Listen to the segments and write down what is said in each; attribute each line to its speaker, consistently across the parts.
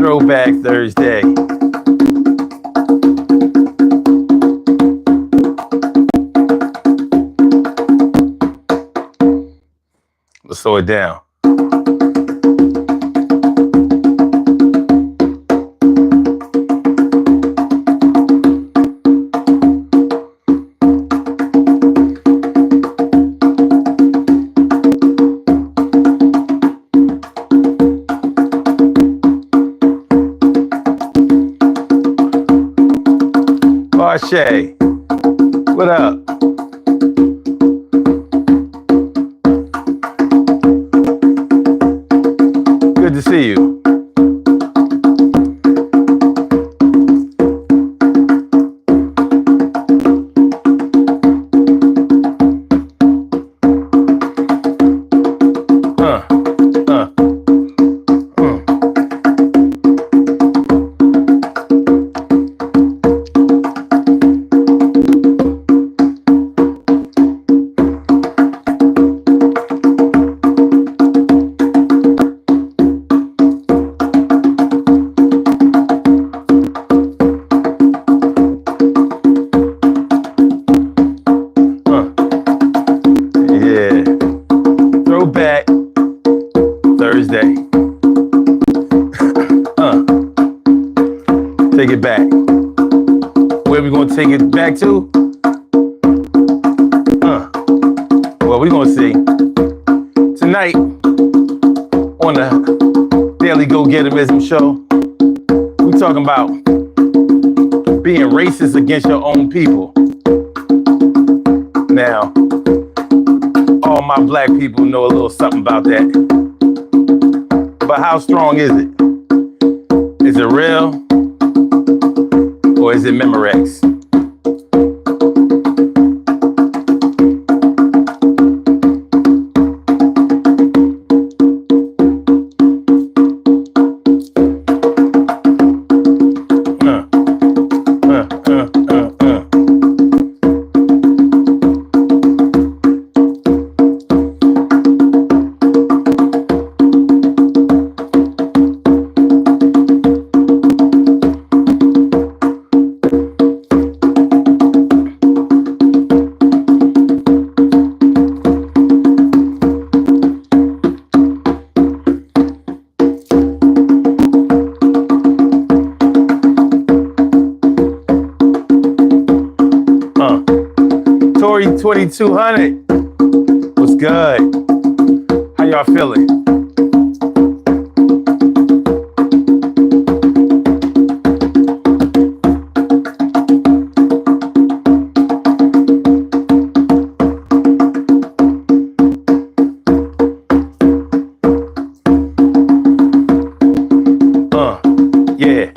Speaker 1: Throwback Thursday. Let's slow it down. Shay, what up? Good to see you. Take it back. Where we gonna take it back to? Well, we gonna see. Tonight, on the Daily Go-Getterism show, we talking about being racist against your own people. Now, all my black people know a little something about that. But how strong is it? Is it real? Or is it Memorex? Tori 2200, what's good? How y'all feeling? Yeah.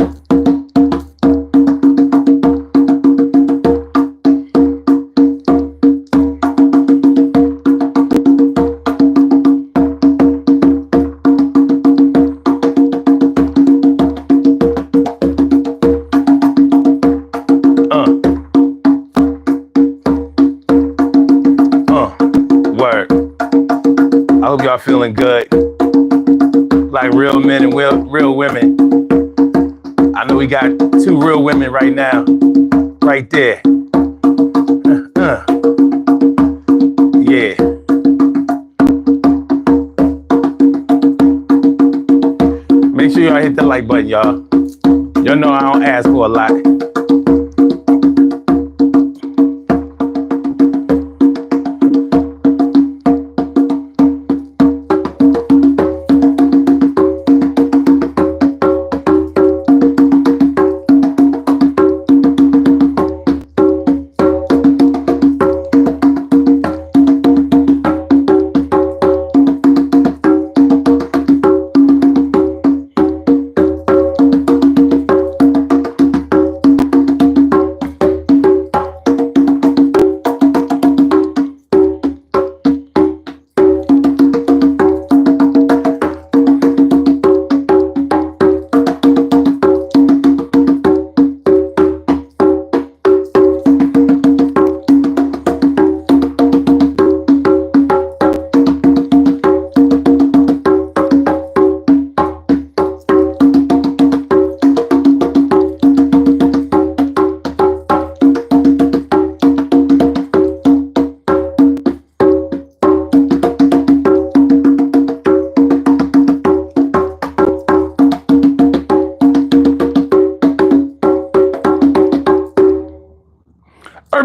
Speaker 1: I hope y'all feeling good, like real men and real women. I know we got two real women right now, right there. Yeah. Make sure y'all hit that like button, y'all. Y'all know I don't ask for a lot.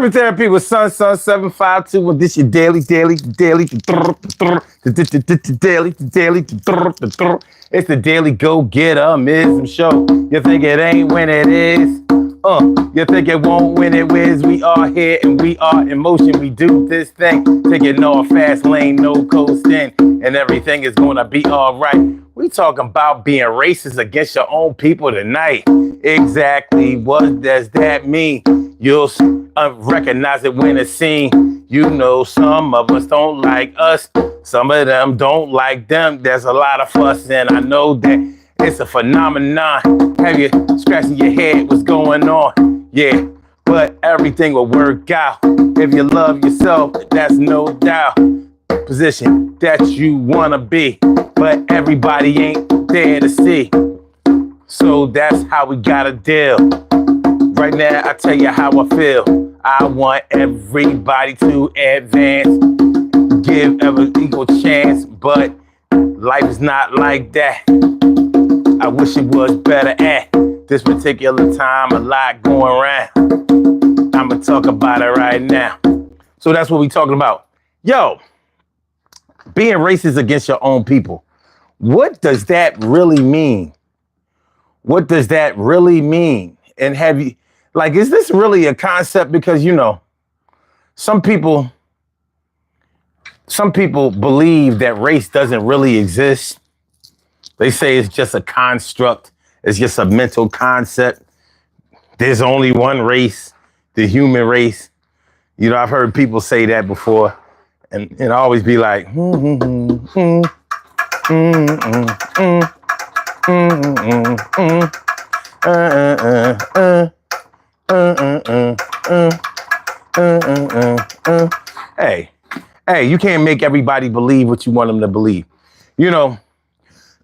Speaker 1: Urban Therapy with Sun 752. And this your daily. It's the daily go-getter-mism show. You think it ain't when it is? You think it won't when it whiz? We are here and we are in motion. We do this thing. Taking off fast lane, no coasting. And everything is gonna be all right. We talking about being racist against your own people tonight. Exactly what does that mean? You'll recognize it when it's seen. You know, some of us don't like us. Some of them don't like them. There's a lot of fuss, and I know that it's a phenomenon. Have you scratching your head? What's going on? Yeah, but everything will work out. If you love yourself, that's no doubt. Position that you wanna be, but everybody ain't there to see. So that's how we gotta deal. Right now, I tell you how I feel. I want everybody to advance, give every equal chance, but life is not like that. I wish it was better at this particular time. A lot going around. I'ma talk about it right now. So that's what we talking about. Yo, being racist against your own people. What does that really mean? What does that really mean? And have you, like, is this really a concept? Because, you know, some people believe that race doesn't really exist. They say it's just a construct. It's just a mental concept. There's only one race, the human race. You know, I've heard people say that before. And I always be like, Hey, you can't make everybody believe what you want them to believe. You know,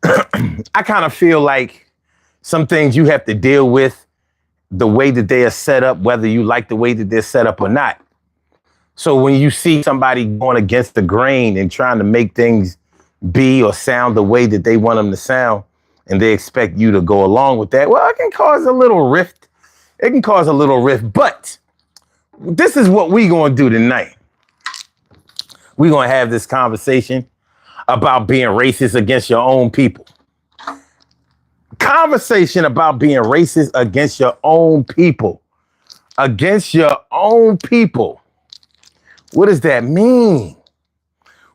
Speaker 1: I kind of feel like some things you have to deal with the way that they are set up, whether you like the way that they're set up or not. So when you see somebody going against the grain and trying to make things be or sound the way that they want them to sound, and they expect you to go along with that, well, it can cause a little rift. It can cause a little rift, but this is what we gonna do tonight. We're gonna have this conversation about being racist against your own people. Conversation about being racist against your own people. Against your own people. What does that mean?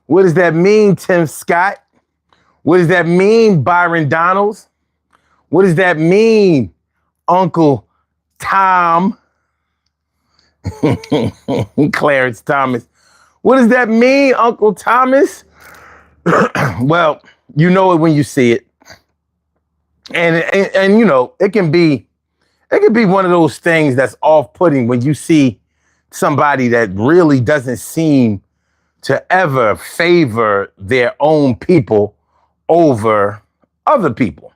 Speaker 1: What does that mean, Tim Scott? What does that mean, Byron Donalds? What does that mean, Uncle Tom? Clarence Thomas. What does that mean, Uncle Thomas? Well, you know it when you see it. And you know, it can be one of those things that's off-putting when you see somebody that really doesn't seem to ever favor their own people over other people.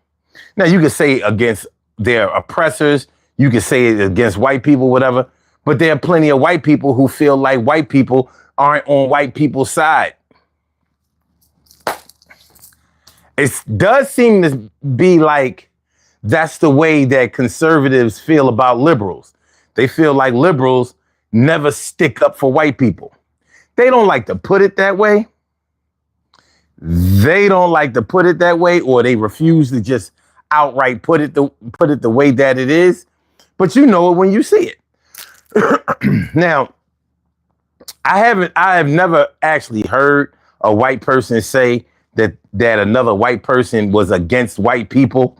Speaker 1: Now, you can say against their oppressors, you can say it against white people, whatever, but there are plenty of white people who feel like white people aren't on white people's side. It does seem to be like that's the way that conservatives feel about liberals. They feel like liberals never stick up for white people. They don't like to put it that way. They don't like to put it that way, or they refuse to just outright put it the way that it is. But you know it when you see it. Now, I have never actually heard a white person say that another white person was against white people.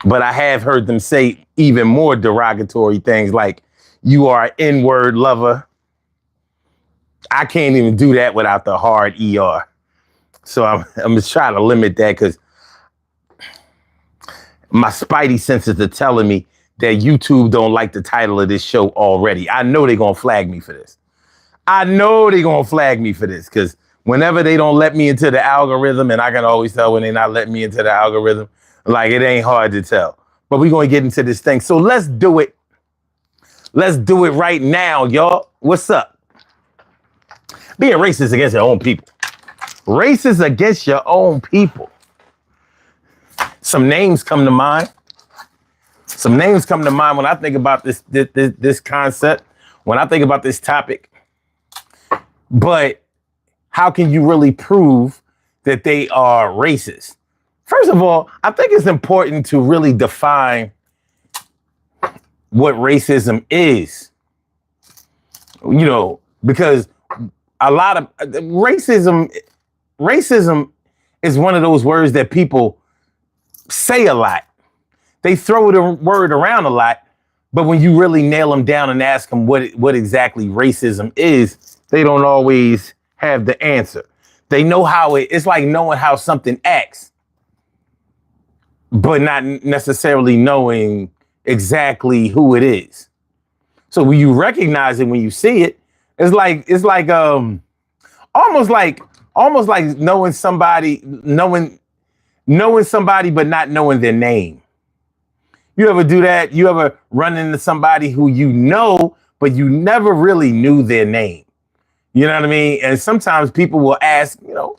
Speaker 1: But I have heard them say even more derogatory things like, you are an N-word lover. I can't even do that without the hard ER. So I'm just trying to limit that because my spidey senses are telling me that YouTube don't like the title of this show already. I know they're going to flag me for this. Because whenever they don't let me into the algorithm, and I can always tell when they're not letting me into the algorithm, like it ain't hard to tell. But we're going to get into this thing. So let's do it. Let's do it right now, y'all. What's up? Being racist against your own people. Racist against your own people. Some names come to mind. Some names come to mind when I think about this concept. when I think about this topic. But how can you really prove that they are racist? First of all, I think it's important to really define what racism is. You know, because a lot of racism is one of those words that people say a lot. They throw the word around a lot, but when you really nail them down and ask them what exactly racism is, they don't always have the answer. They know how it's like knowing how something acts, but not necessarily knowing exactly who it is. So when you recognize it, when you see it, it's like almost like knowing somebody, but not knowing their name. You ever do that? You ever run into somebody who you know, but you never really knew their name? You know what I mean? And sometimes people will ask, you know,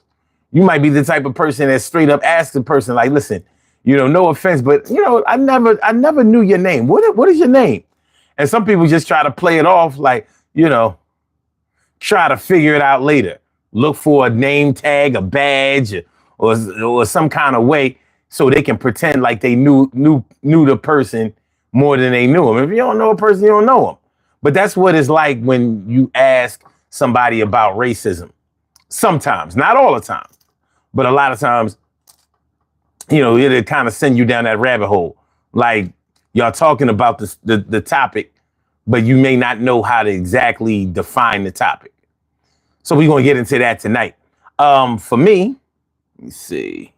Speaker 1: you might be the type of person that straight up asks the person, like, listen, you know, no offense, but you know, I never knew your name. What is your name? And some people just try to play it off like, you know, try to figure it out later. Look for a name tag, a badge, or some kind of way so they can pretend like they knew the person more than they knew him. If you don't know a person, you don't know him. But that's what it's like when you ask somebody about racism. Sometimes, not all the time, but a lot of times, you know, it'll kind of send you down that rabbit hole. Like y'all talking about the topic, but you may not know how to exactly define the topic. So we're going to get into that tonight. For me, let me see.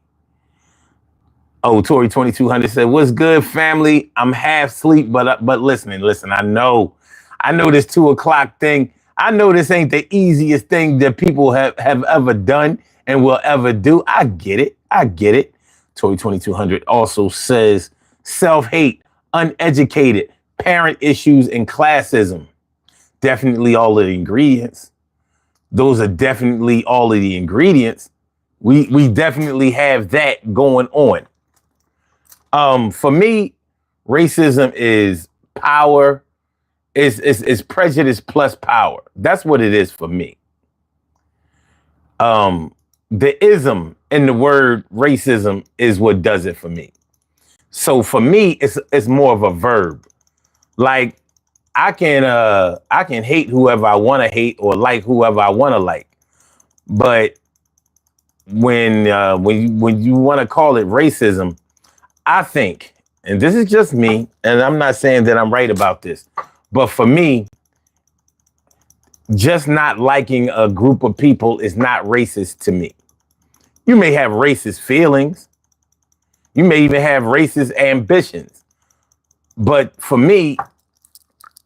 Speaker 1: Oh, Tori 2200 said, "What's good, family? I'm half asleep, but listening. Listen, I know this 2:00 thing. I know this ain't the easiest thing that people have ever done and will ever do. I get it. Tori 2200 also says, self-hate, uneducated, parent issues, and classism. Definitely all of the ingredients. Those are definitely all of the ingredients. We definitely have that going on. For me, racism is power. It's prejudice plus power. That's what it is for me. The ism in the word racism is what does it for me. So for me, it's more of a verb. Like I can hate whoever I want to hate or like whoever I want to like. But when you want to call it racism, I think, and this is just me, and I'm not saying that I'm right about this, but for me, just not liking a group of people is not racist to me. You may have racist feelings. You may even have racist ambitions. But for me,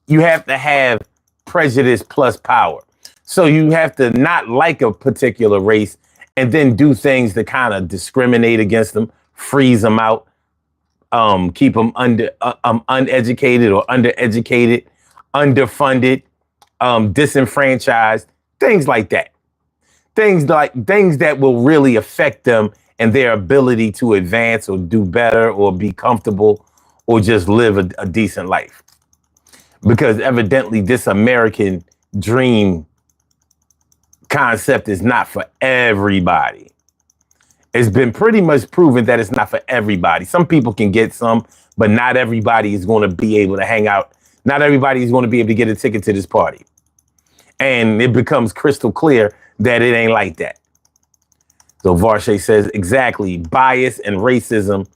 Speaker 1: you have to have prejudice plus power. So you have to not like a particular race and then do things to kind of discriminate against them, freeze them out, keep them uneducated or undereducated, underfunded, disenfranchised, things like that. Things that will really affect them and their ability to advance or do better or be comfortable or just live a decent life. Because evidently this American dream concept is not for everybody. It's been pretty much proven that it's not for everybody. Some people can get some, but not everybody is going to be able to hang out. Not everybody is going to be able to get a ticket to this party. And it becomes crystal clear that it ain't like that. So Varshay says, exactly, bias and racism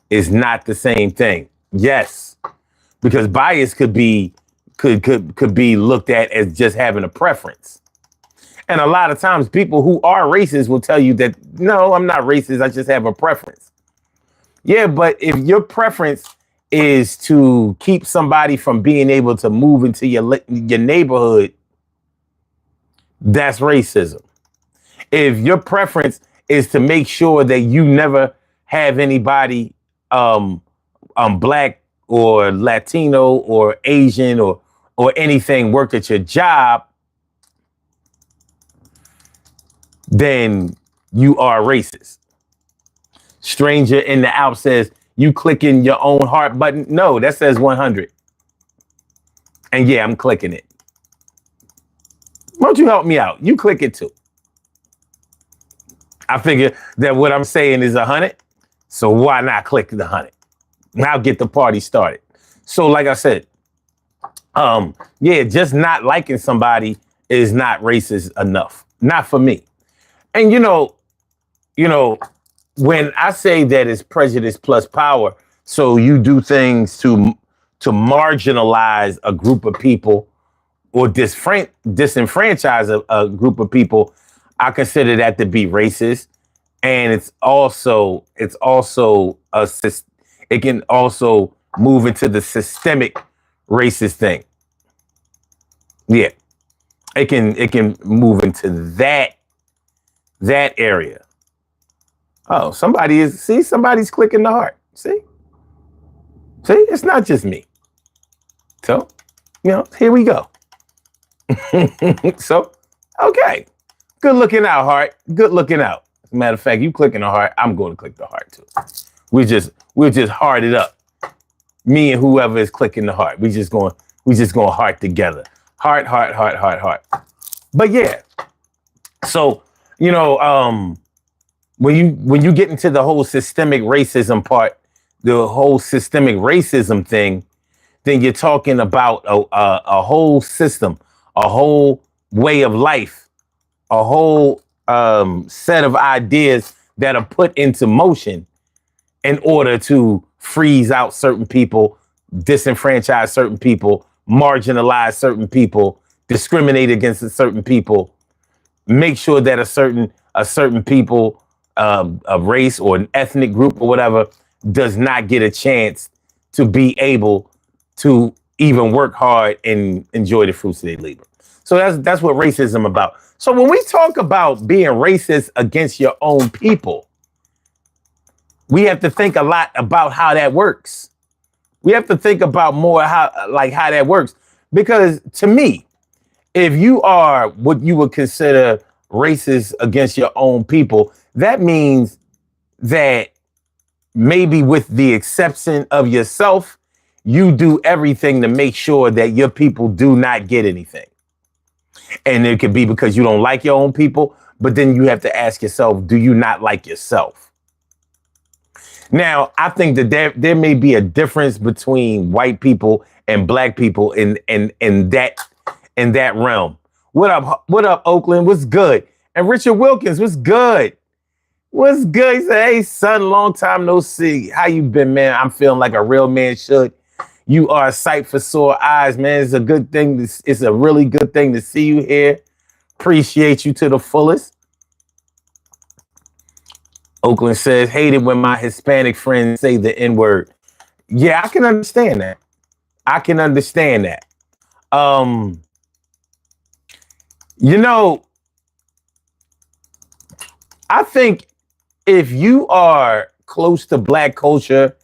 Speaker 1: is not the same thing. Yes, because bias could be looked at as just having a preference. And a lot of times people who are racist will tell you that, no, I'm not racist. I just have a preference. Yeah, but if your preference is to keep somebody from being able to move into your neighborhood, that's racism. If your preference is to make sure that you never have anybody black or Latino or Asian or anything work at your job, then you are racist. Stranger in the Alps says, you clicking your own heart button? No, that says 100. And yeah, I'm clicking it. Why don't you help me out? You click it too. I figure that what I'm saying is 100. So why not click the 100? Now get the party started. So like I said, yeah, just not liking somebody is not racist enough. Not for me. And you know, when I say that it's prejudice plus power, so you do things to marginalize a group of people or disenfranchise a group of people, I consider that to be racist. And it can also move into the systemic racist thing. Yeah, it can move into that area. Oh, somebody's clicking the heart. See, it's not just me. So, here we go. So, okay. Good looking out, heart. Good looking out. As a matter of fact, you clicking the heart, I'm going to click the heart too. We'll just heart it up. Me and whoever is clicking the heart. We just going heart together. Heart. But yeah. So, when you get into the whole systemic racism part, the whole systemic racism thing, then you're talking about a whole system, a whole way of life, a whole set of ideas that are put into motion in order to freeze out certain people, disenfranchise certain people, marginalize certain people, discriminate against certain people, make sure that a certain people, a race or an ethnic group or whatever, does not get a chance to be able to even work hard and enjoy the fruits of their labor. So that's what racism about. So when we talk about being racist against your own people, we have to think a lot about how that works. We have to think about more how that works. Because to me, if you are what you would consider racist against your own people, that means that maybe with the exception of yourself, you do everything to make sure that your people do not get anything. And it could be because you don't like your own people, but then you have to ask yourself, do you not like yourself? Now, I think that there may be a difference between white people and black people in that realm. What up, Oakland? What's good? And Richard Wilkins, what's good? What's good? He said, hey, son, long time no see. How you been, man? I'm feeling like a real man should. You are a sight for sore eyes, man. It's a good thing. It's a really good thing to see you here. Appreciate you to the fullest. Oakland says, hate it when my Hispanic friends say the N-word. Yeah, I can understand that. I think if you are close to black culture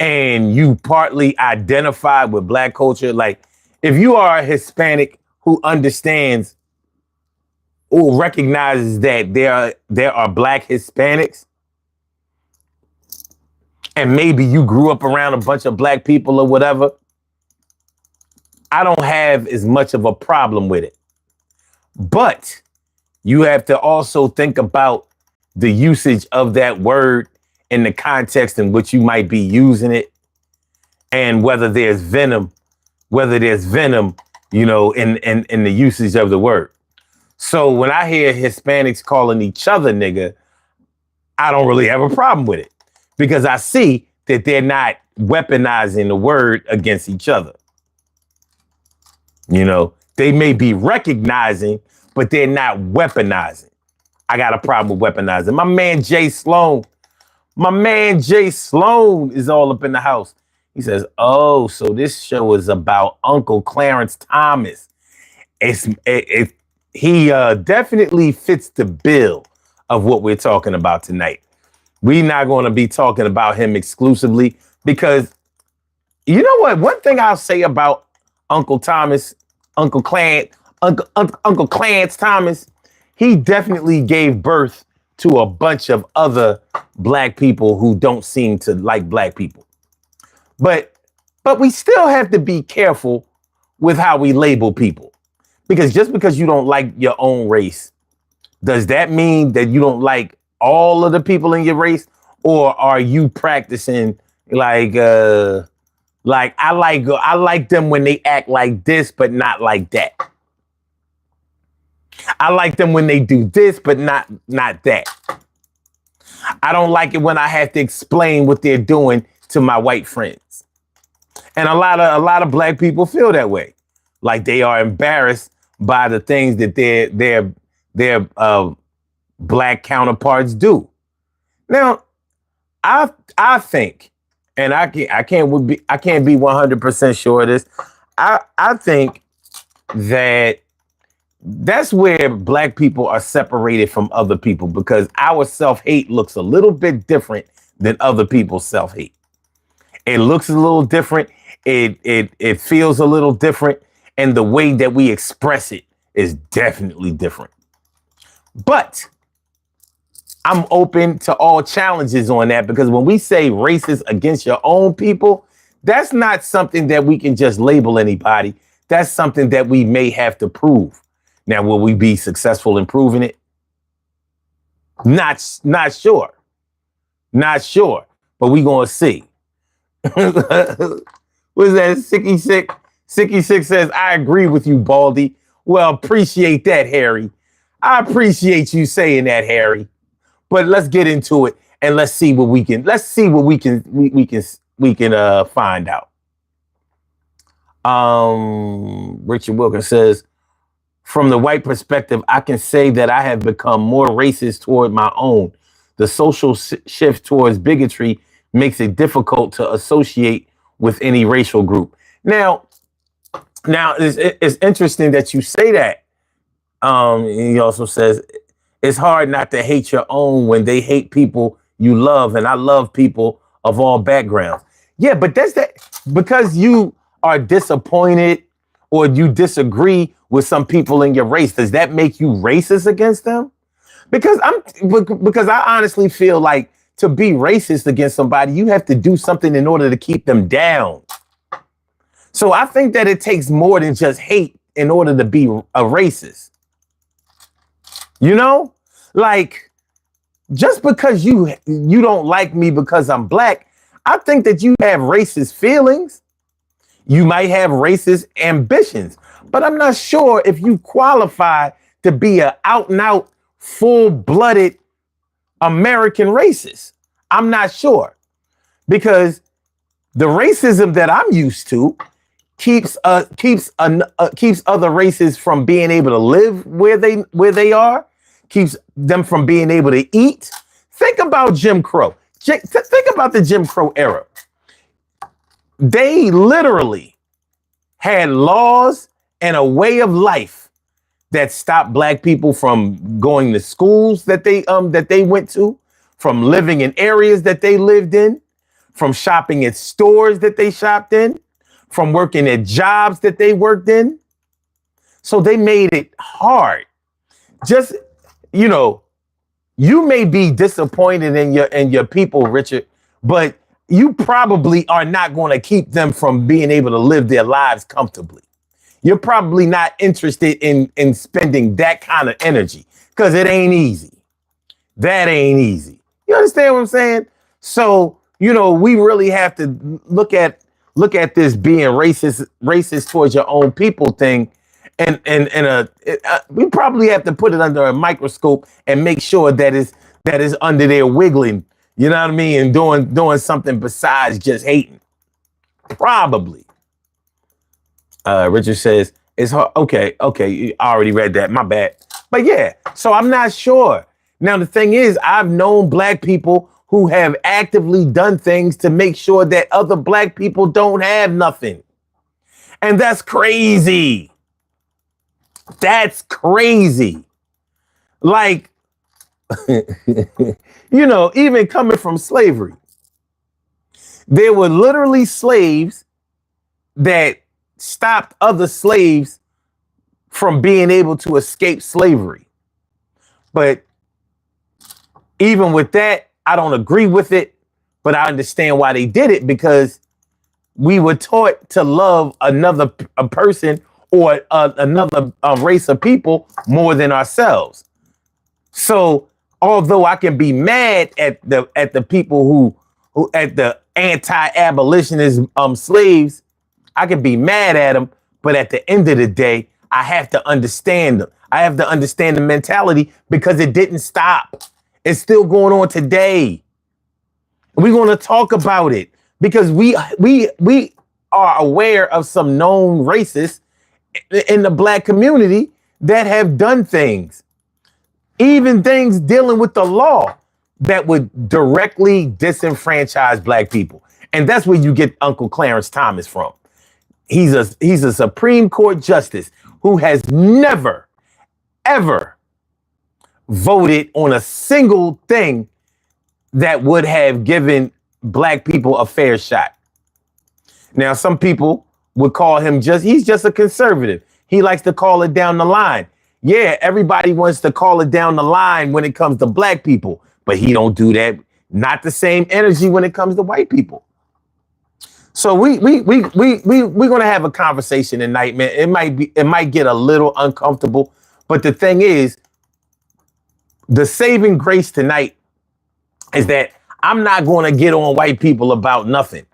Speaker 1: and you partly identify with black culture, like if you are a Hispanic who understands or recognizes that there are black Hispanics, and maybe you grew up around a bunch of black people or whatever, I don't have as much of a problem with it. But you have to also think about the usage of that word in the context in which you might be using it, and whether there's venom, in the usage of the word. So when I hear Hispanics calling each other nigga, I don't really have a problem with it because I see that they're not weaponizing the word against each other. They may be recognizing, but they're not weaponizing. I got a problem with weaponizing. My man Jay Sloan is all up in the house. He says, oh, so this show is about Uncle Clarence Thomas. He definitely fits the bill of what we're talking about tonight. We're not going to be talking about him exclusively because you know what? One thing I'll say about Uncle Clarence Thomas, he definitely gave birth to a bunch of other black people who don't seem to like black people. But we still have to be careful with how we label people, Because just because you don't like your own race, does that mean that you don't like all of the people in your race? Or are you practicing like I like them when they act like this, but not like that. I like them when they do this, but not that. I don't like it when I have to explain what they're doing to my white friends. And a lot of black people feel that way. Like they are embarrassed by the things that their black counterparts do. Now, I think, and I can't be 100% sure of this. I think that that's where black people are separated from other people, because our self-hate looks a little bit different than other people's self-hate. It looks a little different. It feels a little different. And the way that we express it is definitely different. But I'm open to all challenges on that, because when we say racist against your own people, that's not something that we can just label anybody. That's something that we may have to prove. Now, will we be successful in proving it? Not sure. Not sure. But we gonna see. What is that? Sicky Sick says, I agree with you, Baldy. Well, appreciate that, Harry. I appreciate you saying that, Harry. But let's get into it and let's see what we can find out. Richard Wilkins says, from the white perspective, I can say that I have become more racist toward my own. The social shift towards bigotry makes it difficult to associate with any racial group. Now it's interesting that you say that. He also says, it's hard not to hate your own when they hate people you love. And I love people of all backgrounds. Yeah, but that's that because you are disappointed or you disagree with some people in your race. Does that make you racist against them? Because I honestly feel like to be racist against somebody, you have to do something in order to keep them down. So I think that it takes more than just hate in order to be a racist. You know, like just because you don't like me because I'm black, I think that you have racist feelings. You might have racist ambitions, but I'm not sure if you qualify to be an out and out, full-blooded American racist. I'm not sure, because the racism that I'm used to keeps other races from being able to live where they are, keeps them from being able to eat. Think about Jim Crow. Think about the Jim Crow era. They literally had laws and a way of life that stopped black people from going to schools that they went to, from living in areas that they lived in, from shopping at stores that they shopped in, from working at jobs that they worked in. So they made it hard. Just, you know, you may be disappointed in your people, Richard, but you probably are not going to keep them from being able to live their lives comfortably. You're probably not interested in spending that kind of energy, because it ain't easy. That ain't easy. You understand what I'm saying? So, you know, we really have to look at this being racist towards your own people thing. And we probably have to put it under a microscope and make sure that is under there wiggling, you know what I mean, and doing something besides just hating. Probably. Richard says it's hard. Okay, I already read that. My bad. But yeah, so I'm not sure. Now the thing is, I've known black people who have actively done things to make sure that other black people don't have nothing, and that's crazy. That's crazy. Like, you know, even coming from slavery, there were literally slaves that stopped other slaves from being able to escape slavery. But even with that, I don't agree with it, but I understand why they did it, because we were taught to love a person or another race of people more than ourselves. So although I can be mad at the people who at the anti-abolitionist slaves, I can be mad at them, but at the end of the day, I have to understand them. I have to understand the mentality because it didn't stop. It's still going on today. We're going to talk about it because we are aware of some known racists in the black community that have done things, even things dealing with the law that would directly disenfranchise black people. And that's where you get Uncle Clarence Thomas from. He's a Supreme Court justice who has never, ever voted on a single thing that would have given black people a fair shot. Now, some people would call him he's just a conservative. He likes to call it down the line. Yeah, everybody wants to call it down the line when it comes to black people, but he don't do that. Not the same energy when it comes to white people. So we're gonna have a conversation tonight, man. It might get a little uncomfortable, but the thing is, the saving grace tonight is that I'm not going to get on white people about nothing.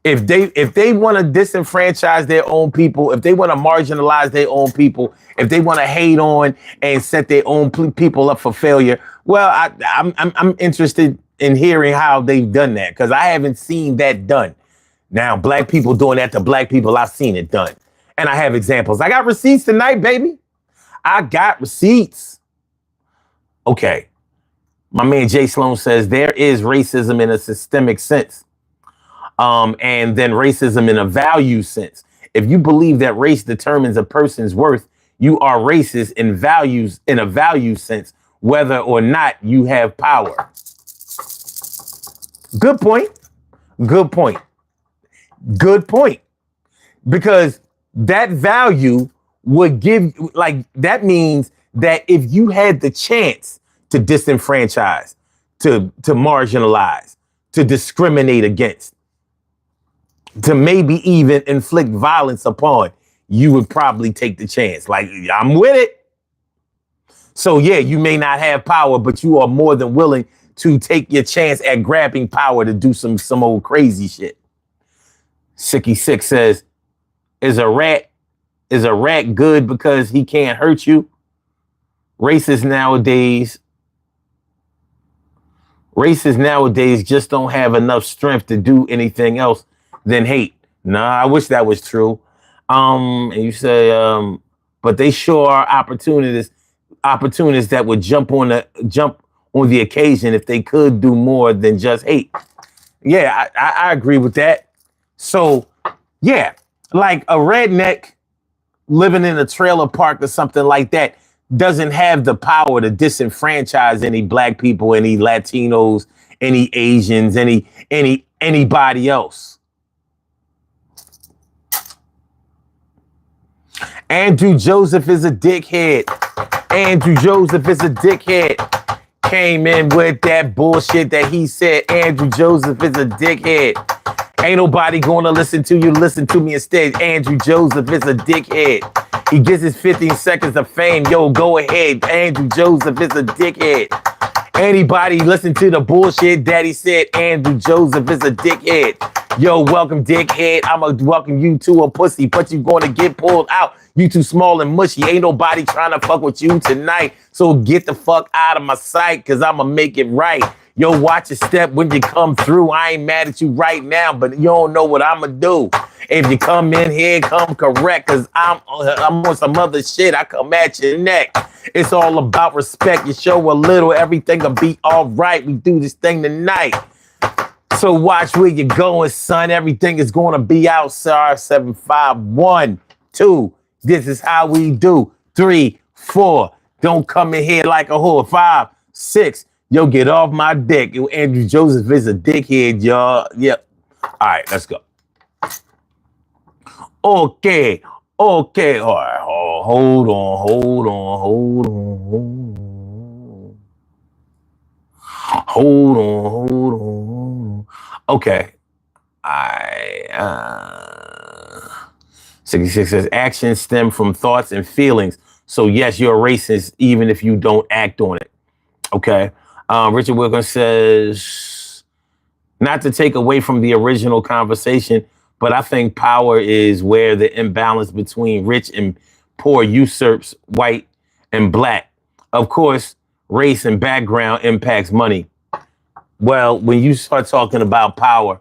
Speaker 1: If they want to disenfranchise their own people, if they want to marginalize their own people, if they want to hate on and set their own people up for failure, well, I'm interested in hearing how they've done that because I haven't seen that done. Now, black people doing that to black people, I've seen it done. And I have examples. I got receipts tonight, baby. I got receipts. Okay. My man Jay Sloan says there is racism in a systemic sense. And then racism in a value sense. If you believe that race determines a person's worth, you are racist in values, in a value sense, whether or not you have power. Good point. Good point. Good point. Because that value would give, like, that means that if you had the chance to disenfranchise, to marginalize, to discriminate against, to maybe even inflict violence upon, you would probably take the chance. Like, I'm with it. So yeah, you may not have power, but you are more than willing to take your chance at grabbing power to do some old crazy shit. Sicky Sick says, is a rat good because he can't hurt you? Racists nowadays just don't have enough strength to do anything else than hate. Nah, I wish that was true. And you say, but they sure are opportunists that would jump on the occasion if they could do more than just hate. Yeah, I agree with that. So, yeah, like a redneck living in a trailer park or something like that doesn't have the power to disenfranchise any black people, any Latinos, any Asians, anybody else. Andrew Joseph is a dickhead. Andrew Joseph is a dickhead. Came in with that bullshit that he said. Andrew Joseph is a dickhead. Ain't nobody gonna listen to you. Listen to me instead. Andrew Joseph is a dickhead. He gets his 15 seconds of fame. Yo, go ahead. Andrew Joseph is a dickhead. Anybody listen to the bullshit Daddy said? Andrew Joseph is a dickhead. Yo, welcome, dickhead. I'ma welcome you to a pussy, but you gonna get pulled out. You too small and mushy. Ain't nobody trying to fuck with you tonight. So get the fuck out of my sight, cause I'ma make it right. Yo, watch your step when you come through. I ain't mad at you right now, but you don't know what I'ma do. If you come in here, come correct, cause I'm on some other shit. I come at your neck. It's all about respect. You show a little, everything will be all right. We do this thing tonight. So watch where you're going, son. Everything is going to be outside. 7, 5, 1, 2. This is how we do. 3, 4. Don't come in here like a whore. 5, 6. Yo, get off my dick. Yo, Andrew Joseph is a dickhead, y'all. Yep. All right, let's go. Okay. All right. Oh, hold on. Okay. 66 says actions stem from thoughts and feelings. So yes, you're a racist even if you don't act on it. Okay. Richard Wilkins says, not to take away from the original conversation, but I think power is where the imbalance between rich and poor usurps white and black. Of course, race and background impacts money. Well, when you start talking about power,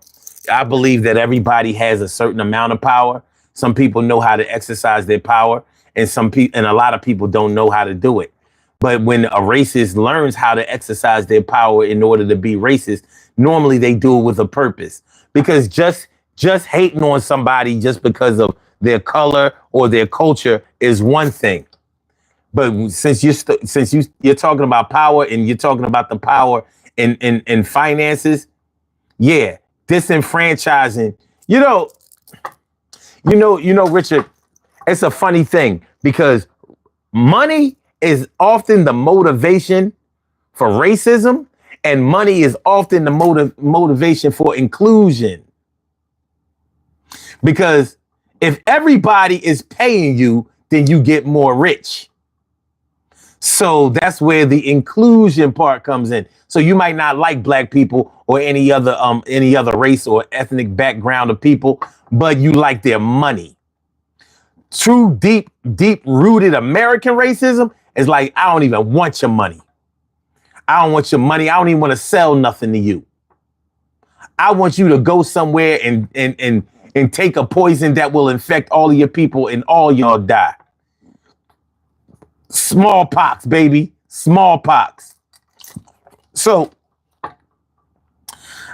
Speaker 1: I believe that everybody has a certain amount of power. Some people know how to exercise their power, and a lot of people don't know how to do it. But when a racist learns how to exercise their power in order to be racist, normally they do it with a purpose. Because just hating on somebody just because of their color or their culture is one thing. But since you're talking about power and you're talking about the power in finances, yeah, disenfranchising. Richard, it's a funny thing because money is often the motivation for racism, and money is often the motivation for inclusion. Because if everybody is paying you, then you get more rich. So that's where the inclusion part comes in. So you might not like black people or any other race or ethnic background of people, but you like their money. True, deep rooted American racism is like, I don't even want your money. I don't want your money. I don't even want to sell nothing to you. I want you to go somewhere and take a poison that will infect all of your people and all y'all die. Smallpox, baby. Smallpox. So,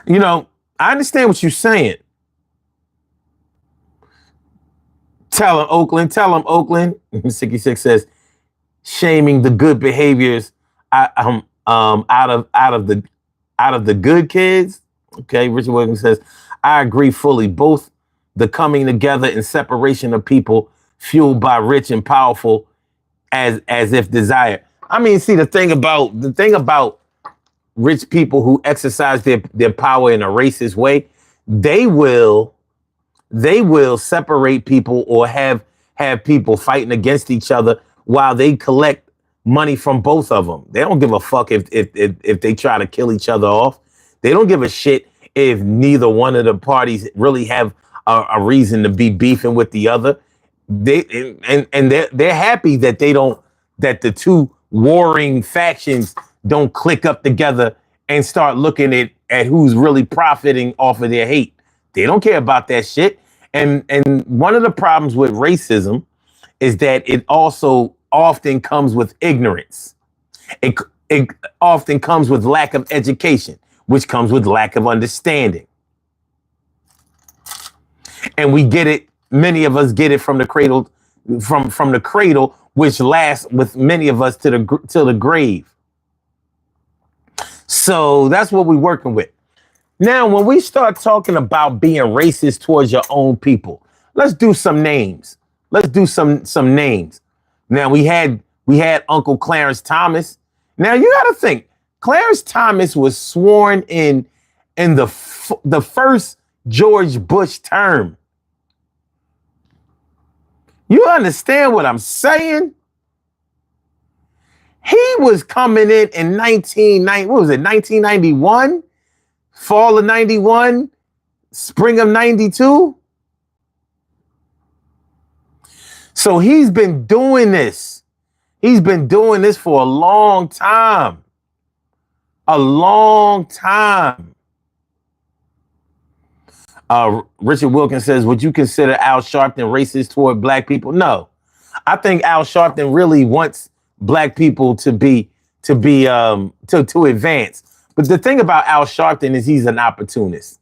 Speaker 1: I understand what you're saying. Tell him, Oakland. 66 says, shaming the good behaviors out of the good kids. Okay, Richard Wilkins says, I agree fully. Both the coming together and separation of people fueled by rich and powerful as if desired. I mean, see, the thing about rich people who exercise their power in a racist way, they will separate people or have people fighting against each other while they collect money from both of them. They don't give a fuck if they try to kill each other off. They don't give a shit if neither one of the parties really have a reason to be beefing with the other. They're happy that that the two warring factions don't click up together and start looking at who's really profiting off of their hate. They don't care about that shit. And one of the problems with racism is that it also often comes with ignorance. It often comes with lack of education, which comes with lack of understanding. And we get it. Many of us get it from the cradle, from the cradle, which lasts with many of us till the grave. So that's what we're working with. Now, when we start talking about being racist towards your own people, let's do some names. Let's do some names. Now, we had Uncle Clarence Thomas. Now, you got to think, Clarence Thomas was sworn in the first George Bush term. You understand what I'm saying? He was coming in 1991? Fall of 91? Spring of 92? So he's been doing this. He's been doing this for a long time. A long time. Richard Wilkins says, would you consider Al Sharpton racist toward black people? No. I think Al Sharpton really wants black people to advance. But the thing about Al Sharpton is he's an opportunist.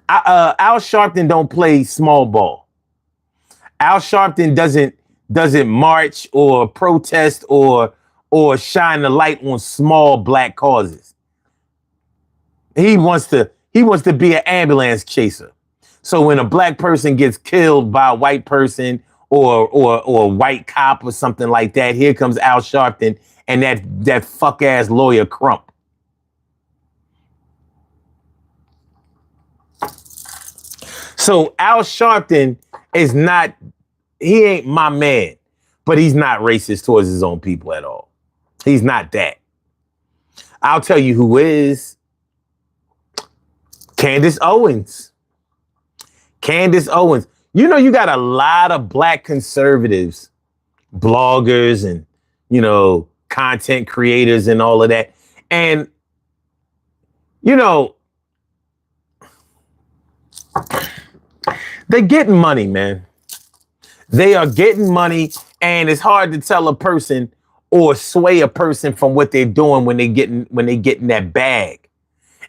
Speaker 1: Al Sharpton don't play small ball. Al Sharpton doesn't march or protest or shine the light on small black causes. He wants to be an ambulance chaser. So when a black person gets killed by a white person or a white cop or something like that, here comes Al Sharpton and that fuck ass lawyer Crump. So Al Sharpton is not, he ain't my man, but he's not racist towards his own people at all. He's not that. I'll tell you who is. Candace Owens. Candace Owens. You know, you got a lot of black conservatives, bloggers and, you know, content creators and all of that. And, you know, they're getting money, man. They are getting money, and it's hard to tell a person or sway a person from what they're doing when they get in that bag.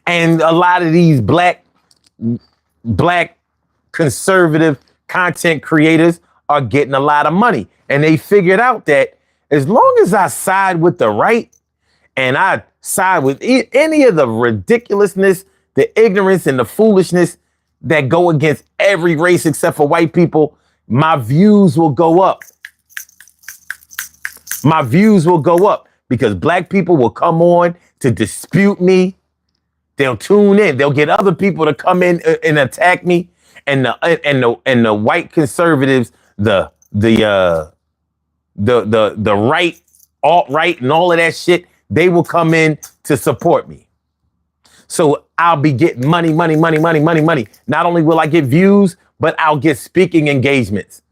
Speaker 1: And a lot of these black conservative content creators are getting a lot of money. And they figured out that as long as I side with the right and I side with any of the ridiculousness, the ignorance and the foolishness that go against every race except for white people, my views will go up. My views will go up because black people will come on to dispute me. They'll tune in. They'll get other people to come in and attack me. And the white conservatives, the right, alt-right and all of that shit, they will come in to support me. So I'll be getting money. Not only will I get views, but I'll get speaking engagements.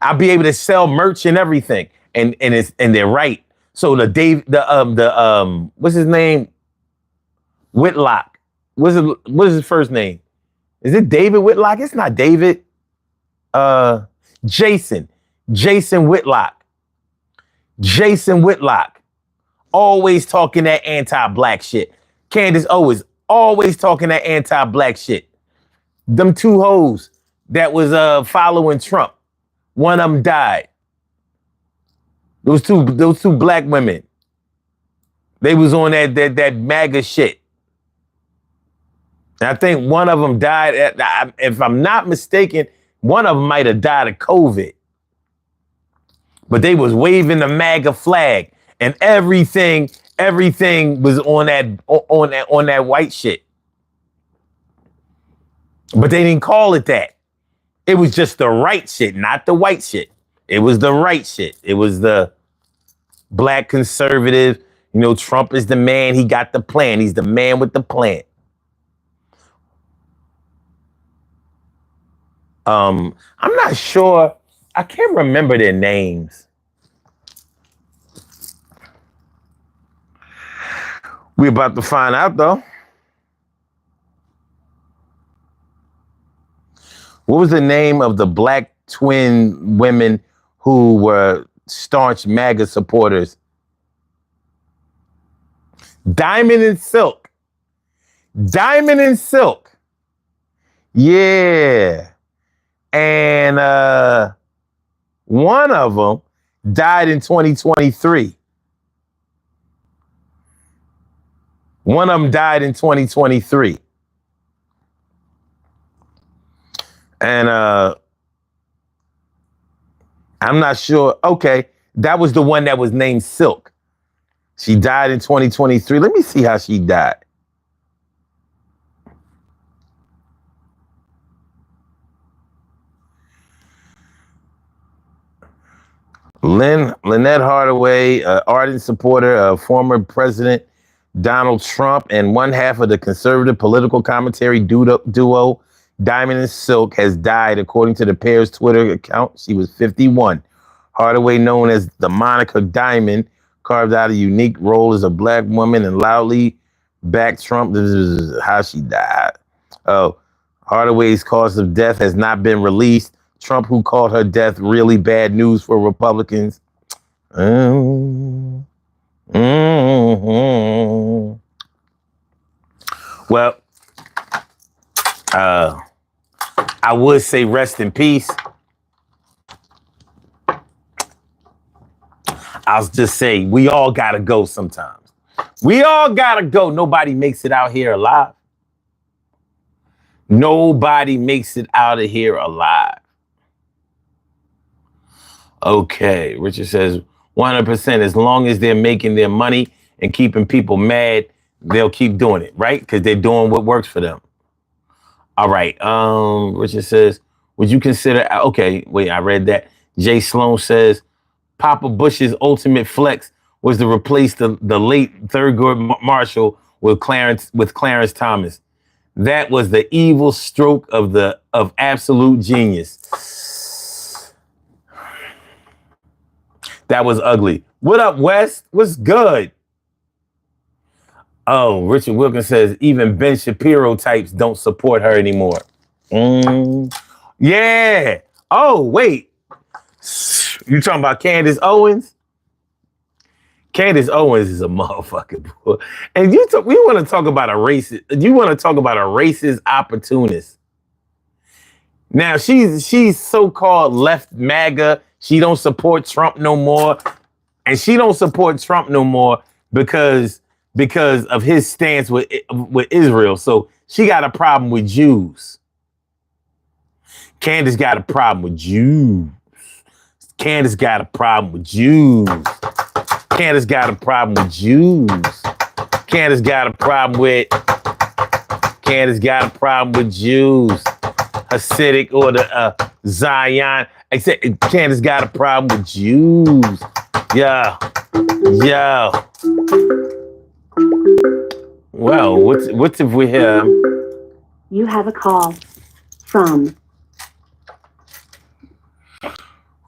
Speaker 1: I'll be able to sell merch and everything. And they're right. So what's his name? Whitlock. What is his first name? Is it David Whitlock? It's not David. Jason Whitlock. Jason Whitlock. Always talking that anti-black shit. Candace Owens always talking that anti-black shit. Them two hoes that was following Trump. One of them died. Those two black women. They was on that MAGA shit. And I think one of them died. If I'm not mistaken, one of them might have died of COVID. But they was waving the MAGA flag, and everything was on that white shit. But they didn't call it that. It was just the right shit, not the white shit. It was the right shit. It was the black conservative. You know, Trump is the man. He got the plan. He's the man with the plan. I'm not sure. I can't remember their names. We're about to find out, though. What was the name of the black twin women who were staunch MAGA supporters? Diamond and Silk. Diamond and Silk. Yeah. And one of them died in 2023. One of them died in 2023. And I'm not sure. Okay, that was the one that was named Silk. She died in 2023. Let me see how she died. Lynette Hardaway, ardent supporter of former President Donald Trump and one half of the conservative political commentary duo Diamond and Silk, has died, according to the pair's Twitter account. She was 51. Hardaway, known as the moniker Diamond, carved out a unique role as a black woman and loudly backed Trump. This is how she died. Oh, Hardaway's cause of death has not been released. Trump, who called her death really bad news for Republicans. Well, I would say rest in peace. I'll just say we all gotta go sometimes. We all gotta go. Nobody makes it out here alive. Nobody makes it out of here alive. Okay, Richard says 100%. As long as they're making their money and keeping people mad, they'll keep doing it, right? Because they're doing what works for them. All right. Richard says, Would you consider, okay, wait, I read that. Jay Sloan says, Papa Bush's ultimate flex was to replace the late Thurgood Marshall with Clarence Thomas. That was the evil stroke of absolute genius. That was ugly. What up, West? What's good? Oh, Richard Wilkins says even Ben Shapiro types don't support her anymore. Yeah. Oh, wait. You talking about Candace Owens? Candace Owens is a motherfucker, boy. And we want to talk about a racist. You want to talk about a racist opportunist. Now she's so-called left MAGA. She don't support Trump no more, and she don't support Trump no more because of his stance with Israel. So she got a problem with Jews. Candace got a problem with Jews. Candace got a problem with Jews. Candace got a problem with Jews. Candace got a problem with Jews. Hasidic or the Zion. Except Candace got a problem with Jews. Yeah. Well, what's if we have?
Speaker 2: You have a call from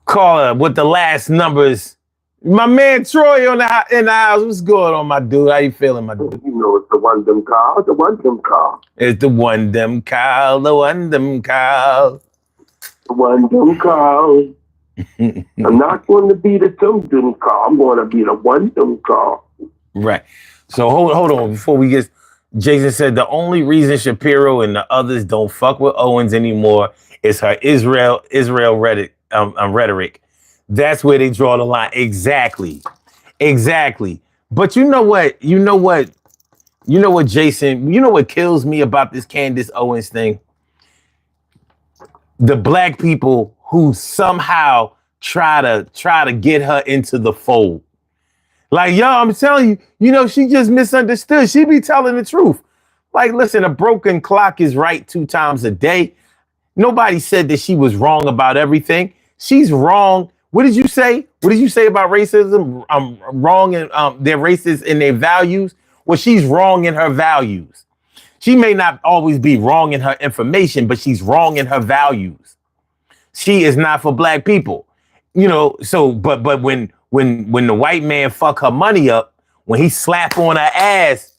Speaker 1: caller with the last numbers. My man Troy in the house. What's going on, my dude? How you feeling, my dude?
Speaker 3: You know, it's the one them call.
Speaker 1: It's the one them call.
Speaker 3: I'm not going to be the them call. I'm going to be the one them call.
Speaker 1: Right. So hold on before we get. Jason said the only reason Shapiro and the others don't fuck with Owens anymore is her Israel rhetoric. That's where they draw the line. Exactly. But you know what, Jason? You know what kills me about this Candace Owens thing? The black people who somehow try to get her into the fold. Like, yo, I'm telling you, she just misunderstood. She be telling the truth. Like, listen, a broken clock is right 2 times a day. Nobody said that she was wrong about everything. She's wrong. What did you say? What did you say about racism? Wrong and they're racist in their values. Well, she's wrong in her values. She may not always be wrong in her information, but she's wrong in her values. She is not for black people. So but when the white man fuck her money up, when he slap on her ass,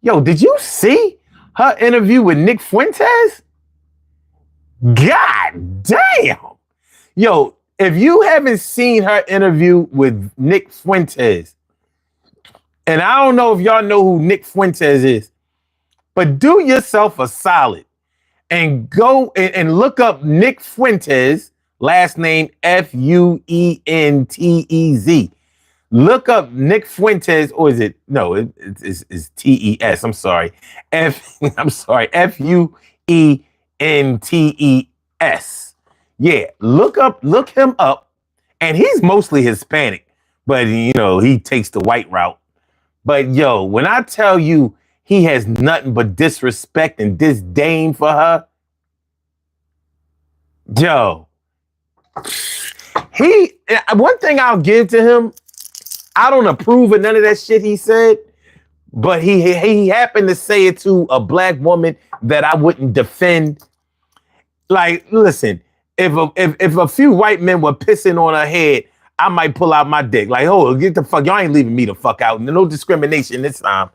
Speaker 1: yo, did you see her interview with Nick Fuentes? God damn. Yo, if you haven't seen her interview with Nick Fuentes, and I don't know if y'all know who Nick Fuentes is, but do yourself a solid and go and look up Nick Fuentes, last name Fuentez. Look up Nick Fuentes, or is it? No, it's Tes. I'm sorry. Fuentes. Yeah, look him up, and he's mostly Hispanic, but he takes the white route. But yo, when I tell you he has nothing but disrespect and disdain for her, yo, one thing I'll give to him, I don't approve of none of that shit he said, but he happened to say it to a black woman that I wouldn't defend. Like, listen, if a few white men were pissing on her head, I might pull out my dick. Like, oh, get the fuck, y'all ain't leaving me the fuck out. No discrimination this time.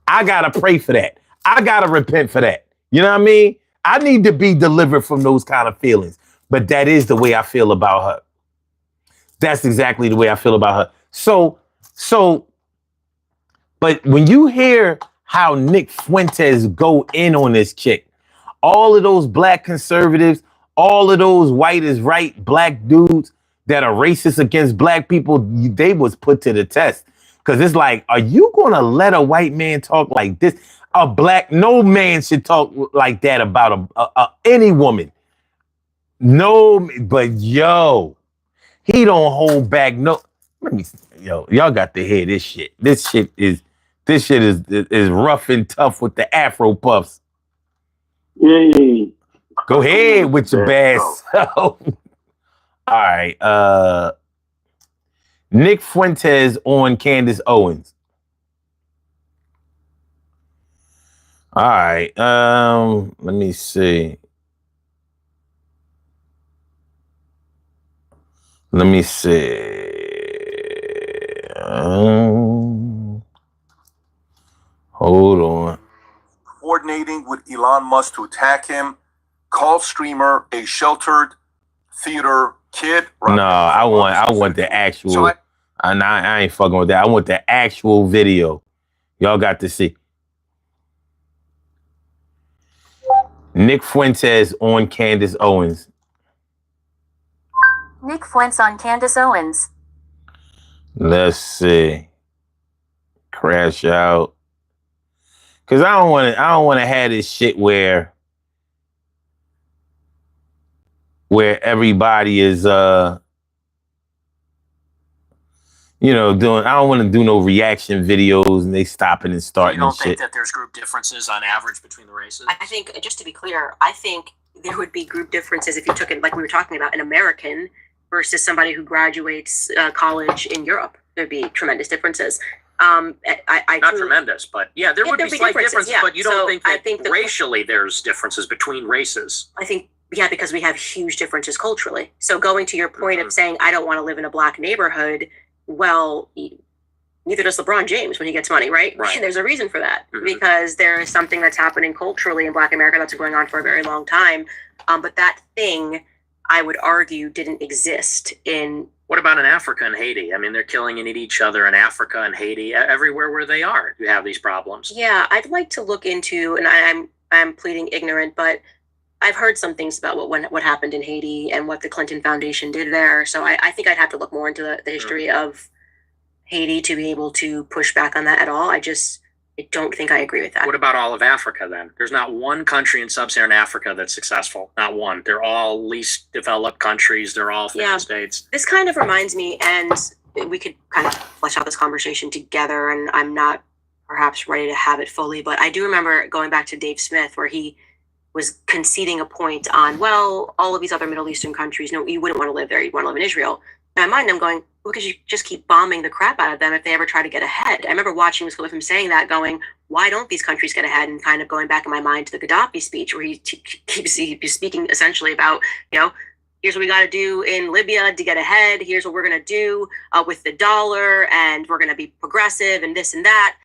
Speaker 1: I gotta pray for that. I gotta repent for that. You know what I mean? I need to be delivered from those kind of feelings. But that is the way I feel about her. That's exactly the way I feel about her. So, but when you hear how Nick Fuentes go in on this chick, all of those black conservatives, all of those white is right black dudes that are racist against black people, they was put to the test. Because it's like, are you going to let a white man talk like this? No man should talk like that about any woman. No, but yo, he don't hold back. No, y'all got to hear this shit. This shit is This shit is rough and tough with the Afro puffs.
Speaker 3: Yeah.
Speaker 1: Go ahead with your bad self. All right. Nick Fuentes on Candace Owens. All right. Let me see. Hold on.
Speaker 4: Coordinating with Elon Musk to attack him, called streamer a sheltered theater kid.
Speaker 1: No, I want the actual. So I ain't fucking with that. I want the actual video. Y'all got to see. Nick Fuentes on Candace Owens.
Speaker 5: Nick Fuentes on Candace Owens.
Speaker 1: Let's see. Crash out. Cause I don't want to have this shit where everybody is doing. I don't want to do no reaction videos and they stopping and starting.
Speaker 6: You don't think that there's group differences on average between the races?
Speaker 7: I think, just to be clear, I think there would be group differences if you took it, like we were talking about, an American versus somebody who graduates college in Europe. There'd be tremendous differences.
Speaker 6: Not tremendous, but yeah, there would be slight differences. Yeah. But you don't think that racially there's differences between races?
Speaker 7: I think, yeah, because we have huge differences culturally. So going to your point of saying, I don't want to live in a black neighborhood, well, neither does LeBron James when he gets money, right? And there's a reason for that, because there is something that's happening culturally in Black America that's been going on for a very long time. But that thing, I would argue, didn't exist in...
Speaker 6: What about in Africa and Haiti? I mean, they're killing and eating each other in Africa and Haiti, everywhere where they are. You have these problems.
Speaker 7: Yeah, I'd like to look into, and I'm pleading ignorant, but I've heard some things about what happened in Haiti and what the Clinton Foundation did there. So I think I'd have to look more into the history of Haiti to be able to push back on that at all. I don't think I agree with that.
Speaker 6: What about all of Africa then? There's not one country in sub-Saharan Africa that's successful. Not one. They're all least developed countries. They're all failed states.
Speaker 7: This kind of reminds me, and we could kind of flesh out this conversation together, and I'm not perhaps ready to have it fully, but I do remember going back to Dave Smith where he was conceding a point on, well, all of these other Middle Eastern countries, no, you wouldn't want to live there. You'd want to live in Israel. In my mind, I'm going, because you just keep bombing the crap out of them if they ever try to get ahead. I remember watching this clip of him saying that, going, why don't these countries get ahead? And kind of going back in my mind to the Gaddafi speech where he keeps speaking essentially about, here's what we got to do in Libya to get ahead. Here's what we're going to do with the dollar, and we're going to be progressive and this and that.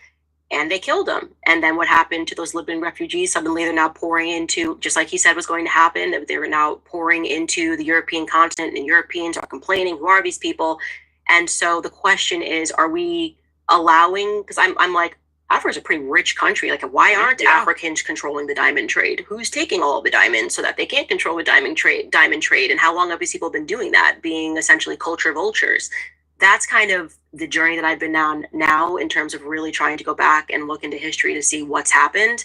Speaker 7: And they killed him. And then what happened to those Libyan refugees? Suddenly they're now pouring into, just like he said was going to happen, that they were now pouring into the European continent, and Europeans are complaining, who are these people? And so the question is, are we allowing, because I'm like, Africa's a pretty rich country. Like, why aren't Africans controlling the diamond trade? Who's taking all of the diamonds so that they can't control the diamond trade? And how long have these people been doing that, being essentially culture vultures? That's kind of the journey that I've been on now in terms of really trying to go back and look into history to see what's happened.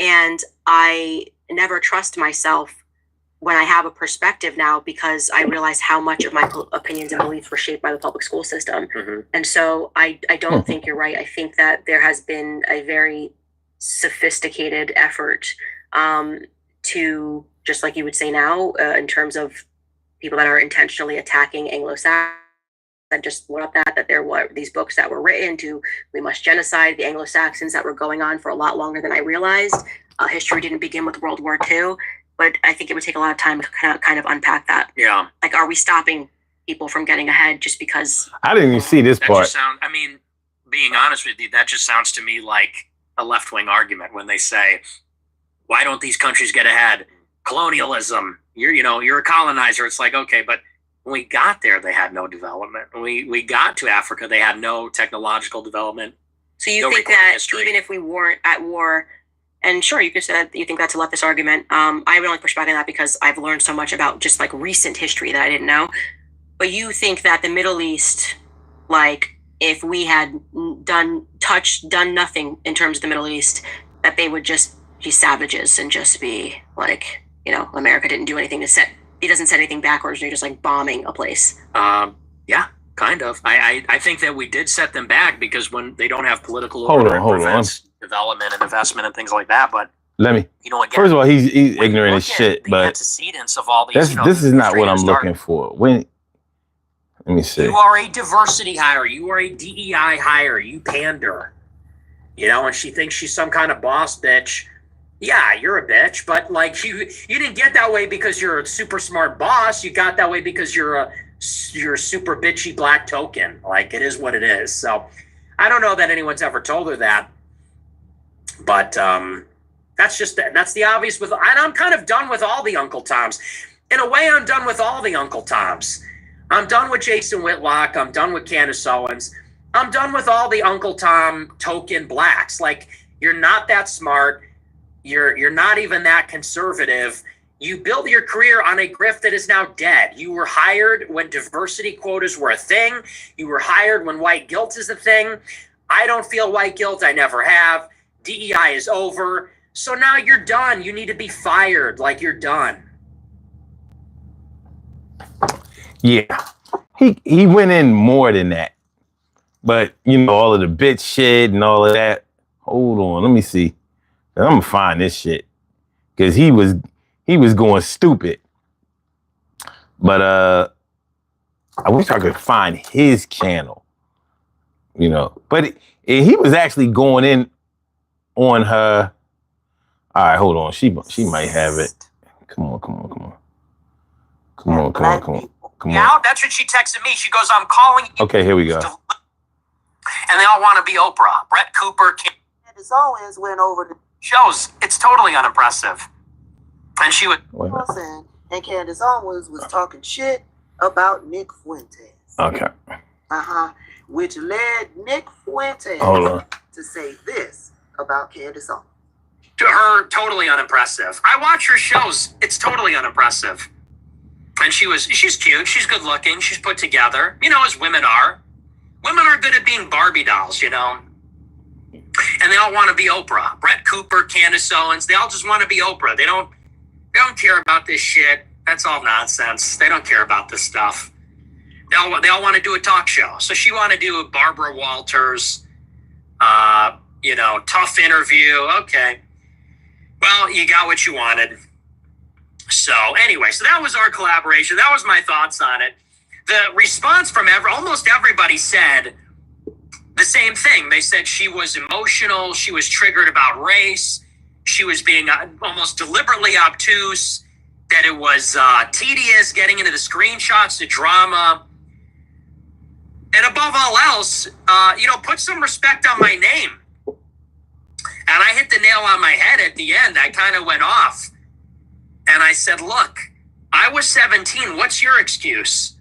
Speaker 7: And I never trust myself when I have a perspective now, because I realize how much of my opinions and beliefs were shaped by the public school system. And so I don't think you're right. I think that there has been a very sophisticated effort to, just like you would say now, in terms of people that are intentionally attacking Anglo-Saxons. I just looked up that there were these books that were written to, we must genocide the Anglo-Saxons, that were going on for a lot longer than I realized. History didn't begin with World War II, but I think it would take a lot of time to kind of unpack that.
Speaker 6: Yeah.
Speaker 7: Like, are we stopping people from getting ahead just because?
Speaker 1: I didn't even see this part.
Speaker 6: Being honest with you, that just sounds to me like a left-wing argument when they say, why don't these countries get ahead? Colonialism, you're a colonizer. It's like, okay, but when we got there, they had no development. When we got to Africa, they had no technological development.
Speaker 7: So you think that even if we weren't at war, and sure, you could say that you think that's a leftist argument. I would only push back on that because I've learned so much about just like recent history that I didn't know. But you think that the Middle East, like if we had done nothing in terms of the Middle East, that they would just be savages and just be like, America didn't do anything to set. He doesn't set anything backwards. You're just like bombing a place.
Speaker 6: Yeah. Kind of. I think that we did set them back because when they don't have political
Speaker 1: Hold
Speaker 6: order,
Speaker 1: on, hold
Speaker 6: it prevents development and investment and things like that. But
Speaker 1: Let me.
Speaker 6: you know, again,
Speaker 1: First of all, he's
Speaker 6: when you
Speaker 1: ignorant
Speaker 6: look
Speaker 1: as
Speaker 6: at
Speaker 1: shit,
Speaker 6: the
Speaker 1: but
Speaker 6: antecedents of all these,
Speaker 1: this is not what I'm
Speaker 6: start-
Speaker 1: looking for. Let me see.
Speaker 6: You are a diversity hire. You are a DEI hire. You pander. You know, and she thinks she's some kind of boss bitch. Yeah, you're a bitch, but like you didn't get that way because you're a super smart boss. You got that way because you're a super bitchy black token. Like, it is what it is. So I don't know that anyone's ever told her that, but that's the obvious. And I'm kind of done with all the Uncle Toms. In a way, I'm done with all the Uncle Toms. I'm done with Jason Whitlock. I'm done with Candace Owens. I'm done with all the Uncle Tom token blacks. Like, you're not that smart. You're not even that conservative. You built your career on a grift that is now dead. You were hired when diversity quotas were a thing. You were hired when white guilt is a thing. I don't feel white guilt. I never have. DEI is over. So now you're done. You need to be fired. Like, you're done.
Speaker 1: Yeah, he went in more than that, but you know, all of the bitch shit and all of that. Hold on, let me see. I'm gonna find this shit because he was going stupid. But I wish I could find his channel, you know. But he was actually going in on her. All right, hold on. She might have it. Come on.
Speaker 6: Yeah, that's what she texted me. She goes, "I'm calling you."
Speaker 1: Okay, here we go.
Speaker 6: And they all want to be Oprah. Brett Cooper,
Speaker 8: Candace Owens went over to
Speaker 6: shows. It's totally unimpressive. And she would.
Speaker 8: Wilson, and Candace Owens was talking shit about Nick Fuentes.
Speaker 1: Okay.
Speaker 8: Which led Nick Fuentes to say this about Candace Owens.
Speaker 6: To her, totally unimpressive. I watch her shows. It's totally unimpressive. And she's cute. She's good looking. She's put together. You know, as women are. Women are good at being Barbie dolls, you know. And they all want to be Oprah. Brett Cooper, Candace Owens. They all just want to be Oprah. They don't care about this shit. That's all nonsense. They don't care about this stuff. They all want to do a talk show. So she want to do a Barbara Walters, tough interview. Okay. Well, you got what you wanted. So anyway, so that was our collaboration. That was my thoughts on it. The response from almost everybody said the same thing. They said she was emotional. She was triggered about race. She was being almost deliberately obtuse, that it was tedious getting into the screenshots, the drama. And above all else, put some respect on my name. And I hit the nail on my head at the end. I kind of went off. And I said, look, I was 17. What's your excuse?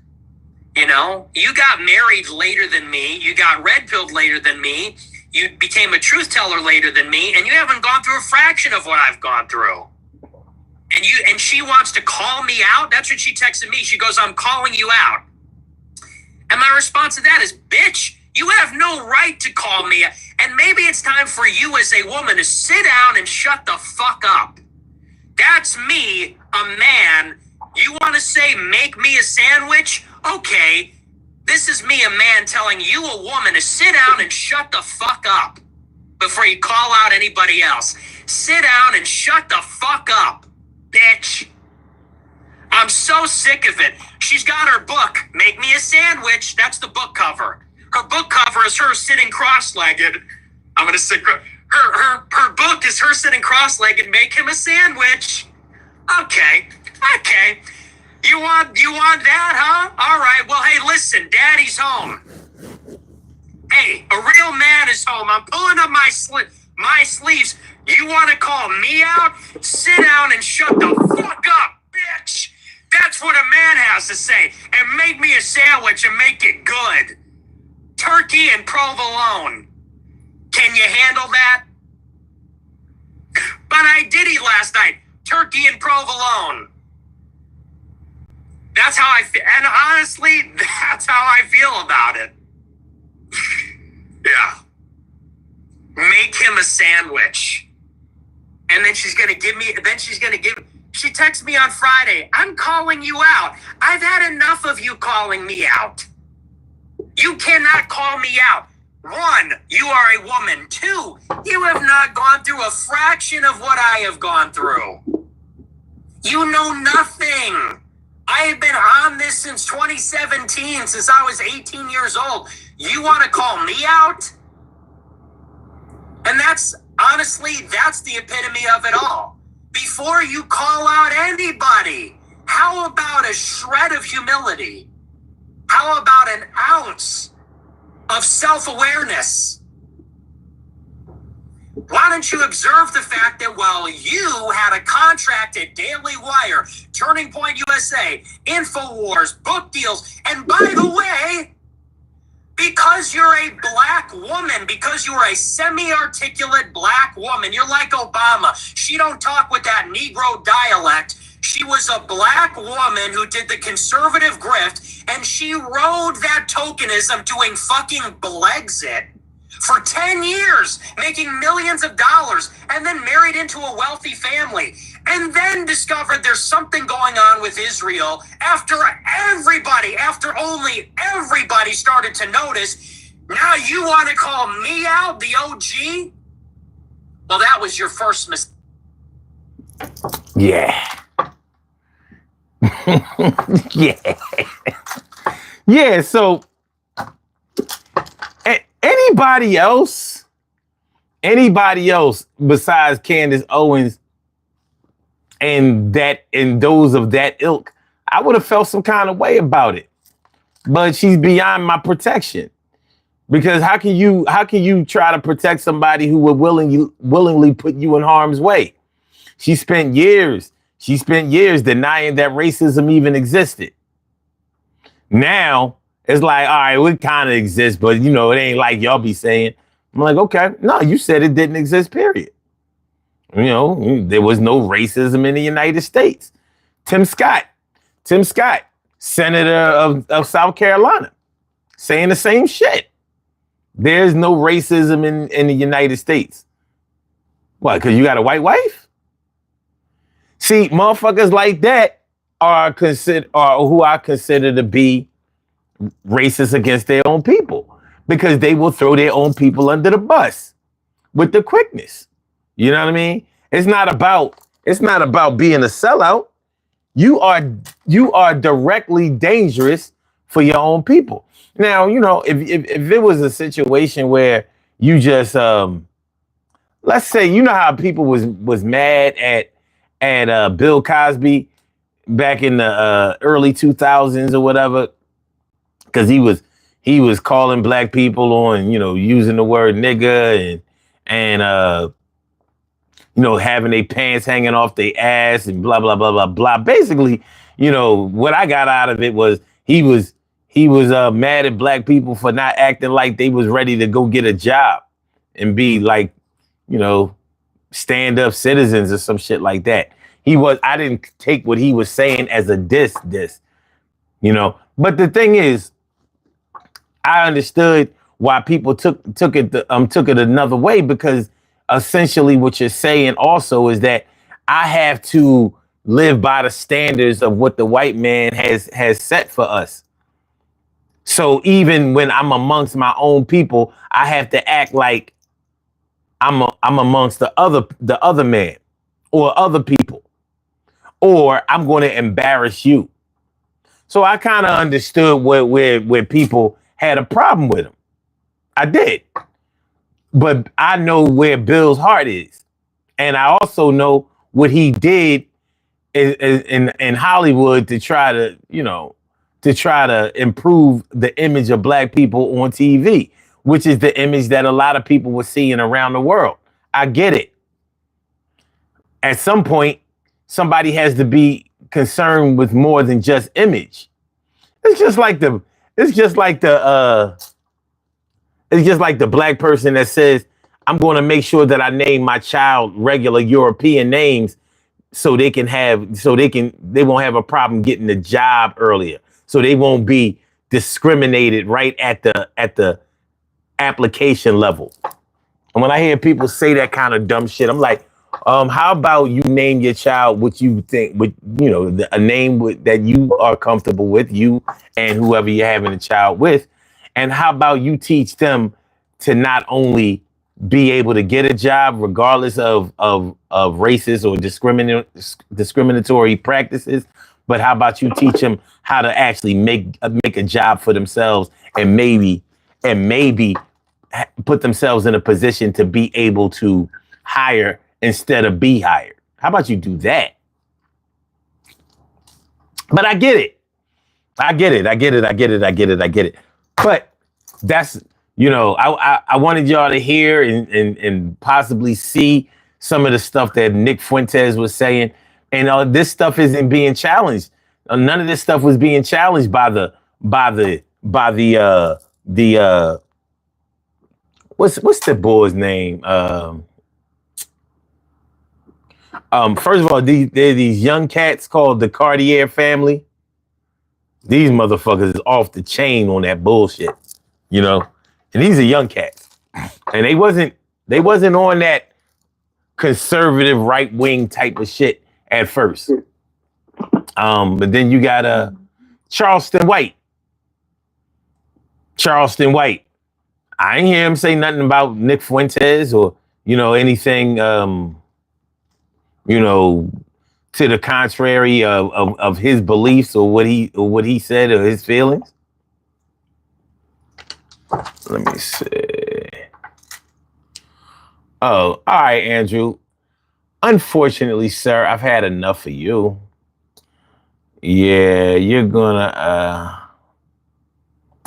Speaker 6: You know, you got married later than me. You got red-pilled later than me. You became a truth teller later than me. And you haven't gone through a fraction of what I've gone through. And she wants to call me out. That's what she texted me. She goes, I'm calling you out. And my response to that is, bitch, you have no right to call me. And maybe it's time for you as a woman to sit down and shut the fuck up. That's me, a man. You want to say, make me a sandwich? Okay, this is me, a man, telling you, a woman, to sit down and shut the fuck up before you call out anybody else. Sit down and shut the fuck up, bitch. I'm so sick of it. She's got her book, Make Me a Sandwich. That's the book cover. Her book cover is her sitting cross-legged. I'm going to sit... Her book is her sitting cross-legged, make him a sandwich. Okay. You want that, huh? All right. Well, hey, listen, Daddy's home. Hey, a real man is home. I'm pulling up my sleeves. You want to call me out? Sit down and shut the fuck up, bitch. That's what a man has to say. And make me a sandwich and make it good. Turkey and provolone. Can you handle that? But I did eat last night. Turkey and provolone. That's how I feel. And honestly, that's how I feel about it. Yeah. Make him a sandwich. And then she texts me on Friday. I'm calling you out. I've had enough of you calling me out. You cannot call me out. 1, you are a woman. 2, you have not gone through a fraction of what I have gone through. You know nothing. I have been on this since 2017, since I was 18 years old. You want to call me out? And that's, honestly, that's the epitome of it all. Before you call out anybody, how about a shred of humility? How about an ounce of self-awareness? Why don't you observe the fact that while you had a contract at Daily Wire, Turning Point USA, InfoWars, book deals, and by the way, because you're a black woman, because you're a semi-articulate black woman, you're like Obama. She don't talk with that Negro dialect. She was a black woman who did the conservative grift, and she rode that tokenism doing fucking Blexit for 10 years, making millions of dollars, and then married into a wealthy family, and then discovered there's something going on with Israel after only everybody started to notice. Now you want to call me out, the OG? Well, that was your first mistake.
Speaker 1: Yeah. Yeah. Yeah, so anybody else besides Candace Owens and those of that ilk, I would have felt some kind of way about it. But she's beyond my protection. Because how can you try to protect somebody who would willingly put you in harm's way? She spent years denying that racism even existed. Now it's like, all right, it kind of exists, but it ain't like y'all be saying. I'm like, okay, no, you said it didn't exist, period. There was no racism in the United States. Tim Scott, Senator of South Carolina, saying the same shit. There's no racism in the United States. What, because you got a white wife? See, motherfuckers like that are who I consider to be racist against their own people, because they will throw their own people under the bus with the quickness. You know what I mean? It's not about being a sellout. You are directly dangerous for your own people. Now, if it was a situation where you just let's say, how people was mad at Bill Cosby back in the early 2000s or whatever, because he was calling black people on, using the word nigga and having their pants hanging off their ass and blah, blah, blah, blah, blah. Basically, what I got out of it was he was mad at black people for not acting like they was ready to go get a job and be like, stand-up citizens or some shit like that. I didn't take what he was saying as a diss. But the thing is, I understood why people took it another way, because essentially what you're saying also is that I have to live by the standards of what the white man has set for us. So even when I'm amongst my own people, I have to act like I'm amongst the other man or other people, or I'm going to embarrass you. So I kind of understood where people had a problem with him. I did. But I know where Bill's heart is. And I also know what he did in Hollywood to try to improve the image of black people on TV, which is the image that a lot of people were seeing around the world. I get it. At some point, somebody has to be concerned with more than just image. It's just like the black person that says, I'm going to make sure that I name my child regular European names so they won't have a problem getting a job earlier. So they won't be discriminated right at the application level. And when I hear people say that kind of dumb shit, I'm like, how about you name your child what you think, a name that you are comfortable with, you and whoever you're having a child with, And how about you teach them to not only be able to get a job regardless of racist or discriminatory practices, but how about you teach them how to actually make a job for themselves and maybe put themselves in a position to be able to hire instead of be hired. How about you do that? But I get it. But that's, I wanted y'all to hear and possibly see some of the stuff that Nick Fuentes was saying. And this stuff isn't being challenged. None of this stuff was being challenged by the what's the boy's name? First of all, they're these young cats called the Cartier family. These motherfuckers is off the chain on that bullshit, And these are young cats. And they wasn't on that conservative right wing type of shit at first. But then you got Charleston White. I ain't hear him say nothing about Nick Fuentes or, anything to the contrary of his beliefs or what he said or his feelings. Let me see. Oh, all right, Andrew. Unfortunately, sir, I've had enough of you. Yeah, you're gonna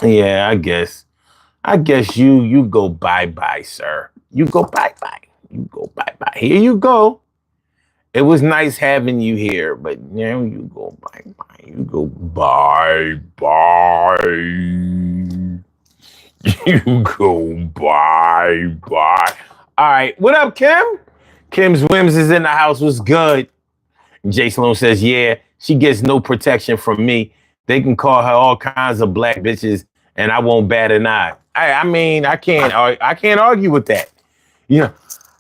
Speaker 1: yeah, I guess you go bye-bye, sir. You go bye-bye. Here you go. It was nice having you here, but now you go bye-bye. You go bye-bye. You go bye-bye. All right, what up, Kim? Kim's Whims is in the house. What's good? Jay Sloan says, yeah, she gets no protection from me. They can call her all kinds of black bitches, and I won't bat an eye. I mean, I can't argue with that.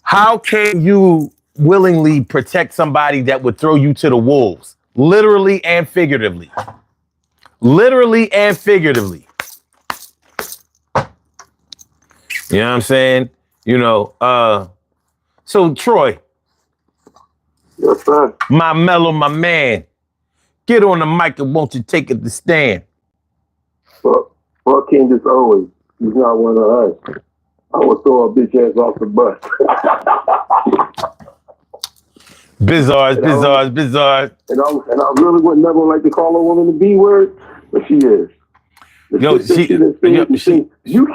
Speaker 1: How can you willingly protect somebody that would throw you to the wolves, literally and figuratively? Literally and figuratively. You know what I'm saying? So Troy.
Speaker 3: Yes, sir.
Speaker 1: My man. Get on the mic and won't you take it to stand?
Speaker 3: Fuck Candace Owens. He's not one of us. I would throw a bitch ass off the bus. Bizarre. And I really would never like to call a woman the B word, but she is. You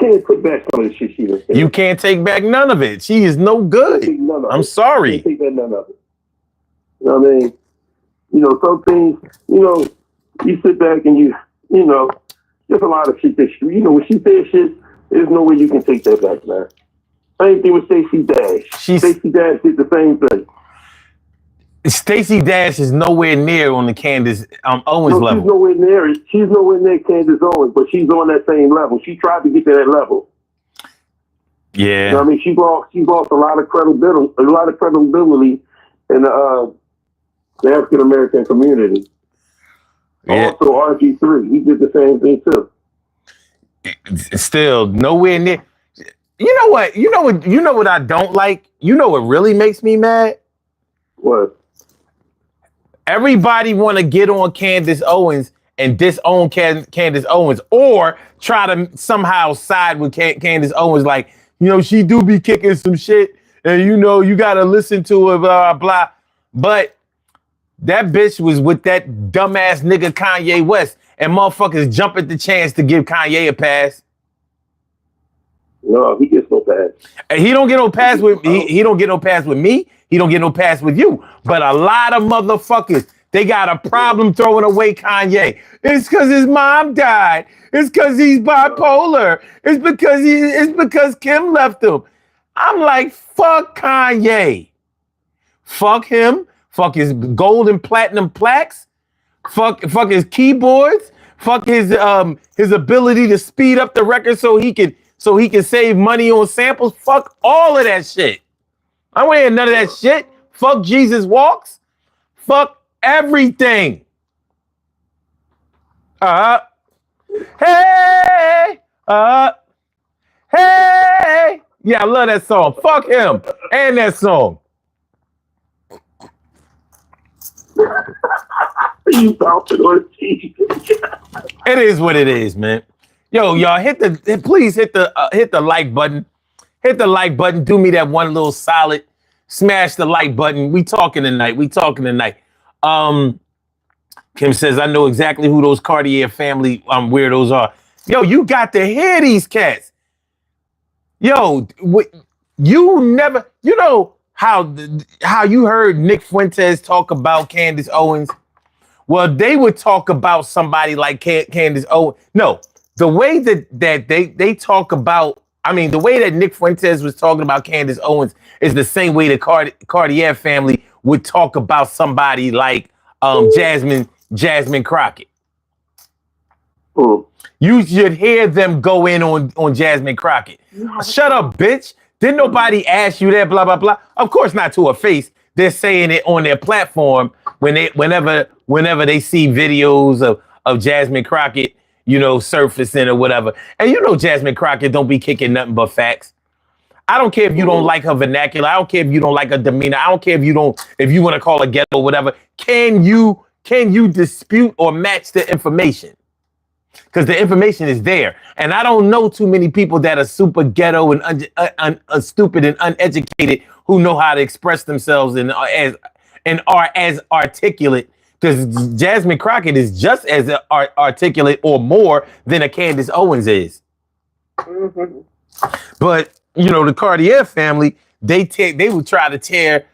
Speaker 3: can't take back some of the shit she done said.
Speaker 1: You can't take back none of it. She is no good. I'm sorry.
Speaker 3: You can't take back none of it. You know what I mean? Some things, you sit back and there's a lot of shit that she, when she says shit, there's no way you can take that back, man. Same thing with Stacey Dash. Stacey Dash did the same thing.
Speaker 1: Stacey Dash is nowhere near on the Candace Owens level.
Speaker 3: She's nowhere near Candace Owens, but she's on that same level. She tried to get to that level.
Speaker 1: Yeah.
Speaker 3: She lost a lot of credibility in the African American community.
Speaker 1: Yeah.
Speaker 3: Also, RG3, he did the same thing too.
Speaker 1: Still nowhere near. You know what I don't like? You know what really makes me mad?
Speaker 3: What?
Speaker 1: Everybody want to get on Candace Owens and disown Candace Owens, or try to somehow side with Candace Owens, like, she do be kicking some shit, and you gotta listen to her, blah, blah. But that bitch was with that dumbass nigga Kanye West, and motherfuckers jump at the chance to give Kanye a pass.
Speaker 3: No, he gets no pass.
Speaker 1: And he don't get no pass with he don't get no pass with me. He don't get no pass with you. But a lot of motherfuckers, they got a problem throwing away Kanye. It's because his mom died. It's because he's bipolar. It's because Kim left him. I'm like, fuck Kanye. Fuck him. Fuck his gold and platinum plaques. Fuck his keyboards. Fuck his ability to speed up the record so he can save money on samples. Fuck all of that shit. I don't want to hear none of that shit. Fuck Jesus Walks. Fuck everything. Hey, Hey. Yeah, I love that song. Fuck him and that song.
Speaker 3: You bouncing on TV.
Speaker 1: It is what it is, man. Yo, y'all please hit the like button. Hit the like button. Do me that one little solid. Smash the like button. We talking tonight. Kim says, I know exactly who those Cartier family weirdos are. Yo, you got to hear these cats. Yo, you know how you heard Nick Fuentes talk about Candace Owens? Well, they would talk about somebody like Candace Owens. No, the way that they talk about, the way that Nick Fuentes was talking about Candace Owens is the same way the Cartier family would talk about somebody like Jasmine Crockett.
Speaker 3: Oh.
Speaker 1: You should hear them go in on Jasmine Crockett. Shut up, bitch. Didn't nobody ask you that, blah, blah, blah. Of course not to her face. They're saying it on their platform whenever they see videos of Jasmine Crockett, surfacing or whatever. And Jasmine Crockett don't be kicking nothing but facts. I don't care if you don't like her vernacular. I don't care if you don't like her demeanor. I don't care if you want to call her ghetto or whatever. Can you dispute or match the information? Because the information is there. And I don't know too many people that are super ghetto and stupid and uneducated who know how to express themselves and are as articulate. Because Jasmine Crockett is just as articulate or more than a Candace Owens is.
Speaker 3: Mm-hmm.
Speaker 1: But, the Cartier family, they would try to tear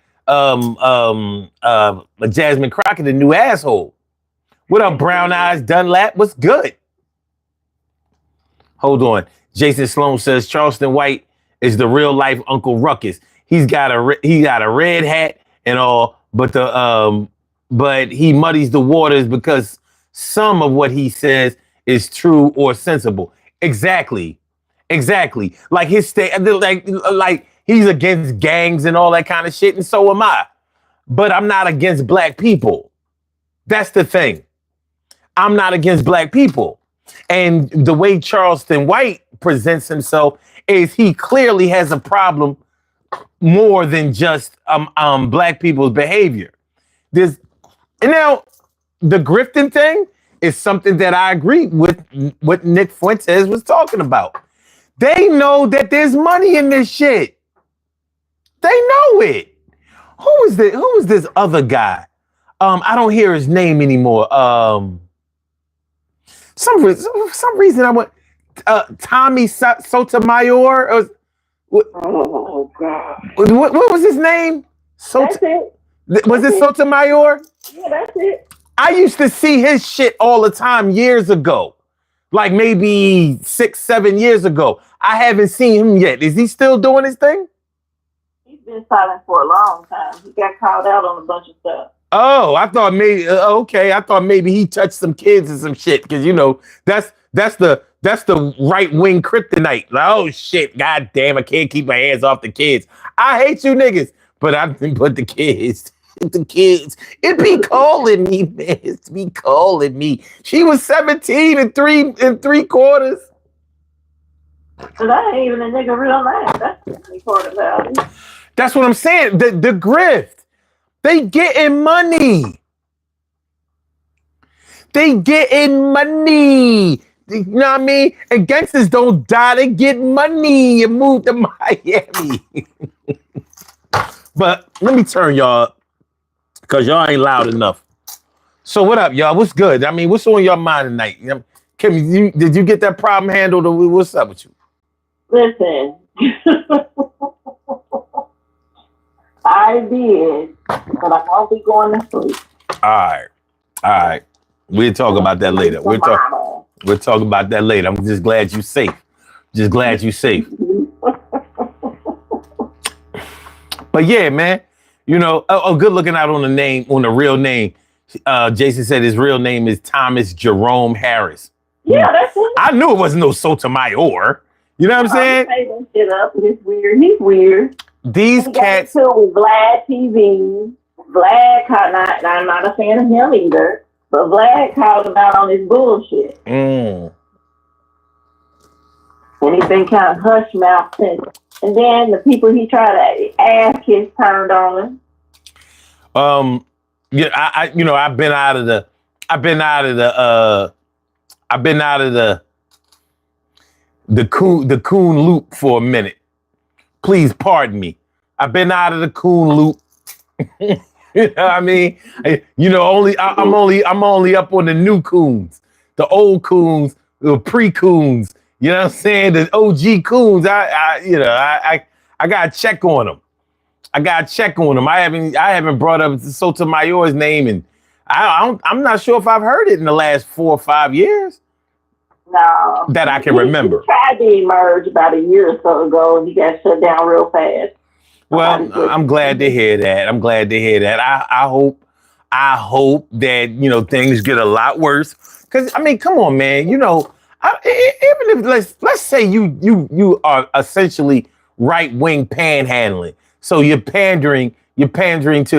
Speaker 1: Jasmine Crockett a new asshole. What up, Brown Eyes Dunlap? What's good? Hold on. Jason Sloan says Charleston White is the real life Uncle Ruckus. He's got a red hat and all, but he muddies the waters because some of what he says is true or sensible. Exactly. Like his like he's against gangs and all that kind of shit, and so am I. But I'm not against black people. That's the thing. I'm not against black people. And the way Charleston White presents himself is he clearly has a problem more than just black people's behavior. And now the grifting thing is something that I agree with what Nick Fuentes was talking about. They know that there's money in this shit. They know it. Who is this other guy? I don't hear his name anymore. Some reason I went Tommy Sotomayor.
Speaker 3: Oh God!
Speaker 1: What was his name?
Speaker 3: That's it.
Speaker 1: Was it Sotomayor?
Speaker 3: Yeah, that's it.
Speaker 1: I used to see his shit all the time years ago, like maybe 6-7 years ago. I haven't seen him yet. Is he still doing his thing?
Speaker 9: He's been silent for a long time. He got called out on a bunch of stuff.
Speaker 1: Oh, I thought maybe okay. I thought maybe he touched some kids and some shit because that's the right wing kryptonite. Like, oh shit, god damn, I can't keep my hands off the kids. I hate you niggas, but I didn't put the kids. The kids, it be calling me, man. It be calling me. She was 17 and 3/4.
Speaker 9: But that ain't even a nigga real name. That's the funny part about it.
Speaker 1: That's what I'm saying. The grift. They getting money. They getting money. You know what I mean? And gangsters don't die. They get money and move to Miami. But let me turn y'all up because y'all ain't loud enough. So what up, y'all? What's good? I mean, what's on your mind tonight? Kim, did you get that problem handled or what's up with you?
Speaker 9: Listen. I did, but I won't be going to sleep.
Speaker 1: All right. We'll talk about that later. We'll talk about that later. I'm just glad you're safe. But yeah, man, good looking out on the real name. Jason said his real name is Thomas Jerome Harris.
Speaker 9: Yeah, that's it.
Speaker 1: I knew it wasn't no Sotomayor. You know what I'm saying?
Speaker 9: That shit up. It's weird. He's weird.
Speaker 1: These cats.
Speaker 9: With Vlad TV. Vlad called. I'm not a fan of him either. But Vlad called him out on his bullshit. And he's been kind of hush mouth since. And then the people he tried to ask his turned on him.
Speaker 1: Yeah, I've been out of the coon loop for a minute. Please pardon me. I've been out of the coon loop. You know what I mean? I'm only up on the new coons, the old coons, the pre-coons. You know what I'm saying? The OG coons. I gotta check on them. I haven't brought up Sotomayor's name, and I'm not sure if I've heard it in the last 4 or 5 years.
Speaker 9: No.
Speaker 1: That I can remember.
Speaker 9: He tried to emerge about a year or so ago, and he got shut down real fast.
Speaker 1: Well, I'm glad to hear that. I hope that, things get a lot worse. Because, I mean, come on, man. Even if let's say you are essentially right-wing panhandling. So you're pandering to the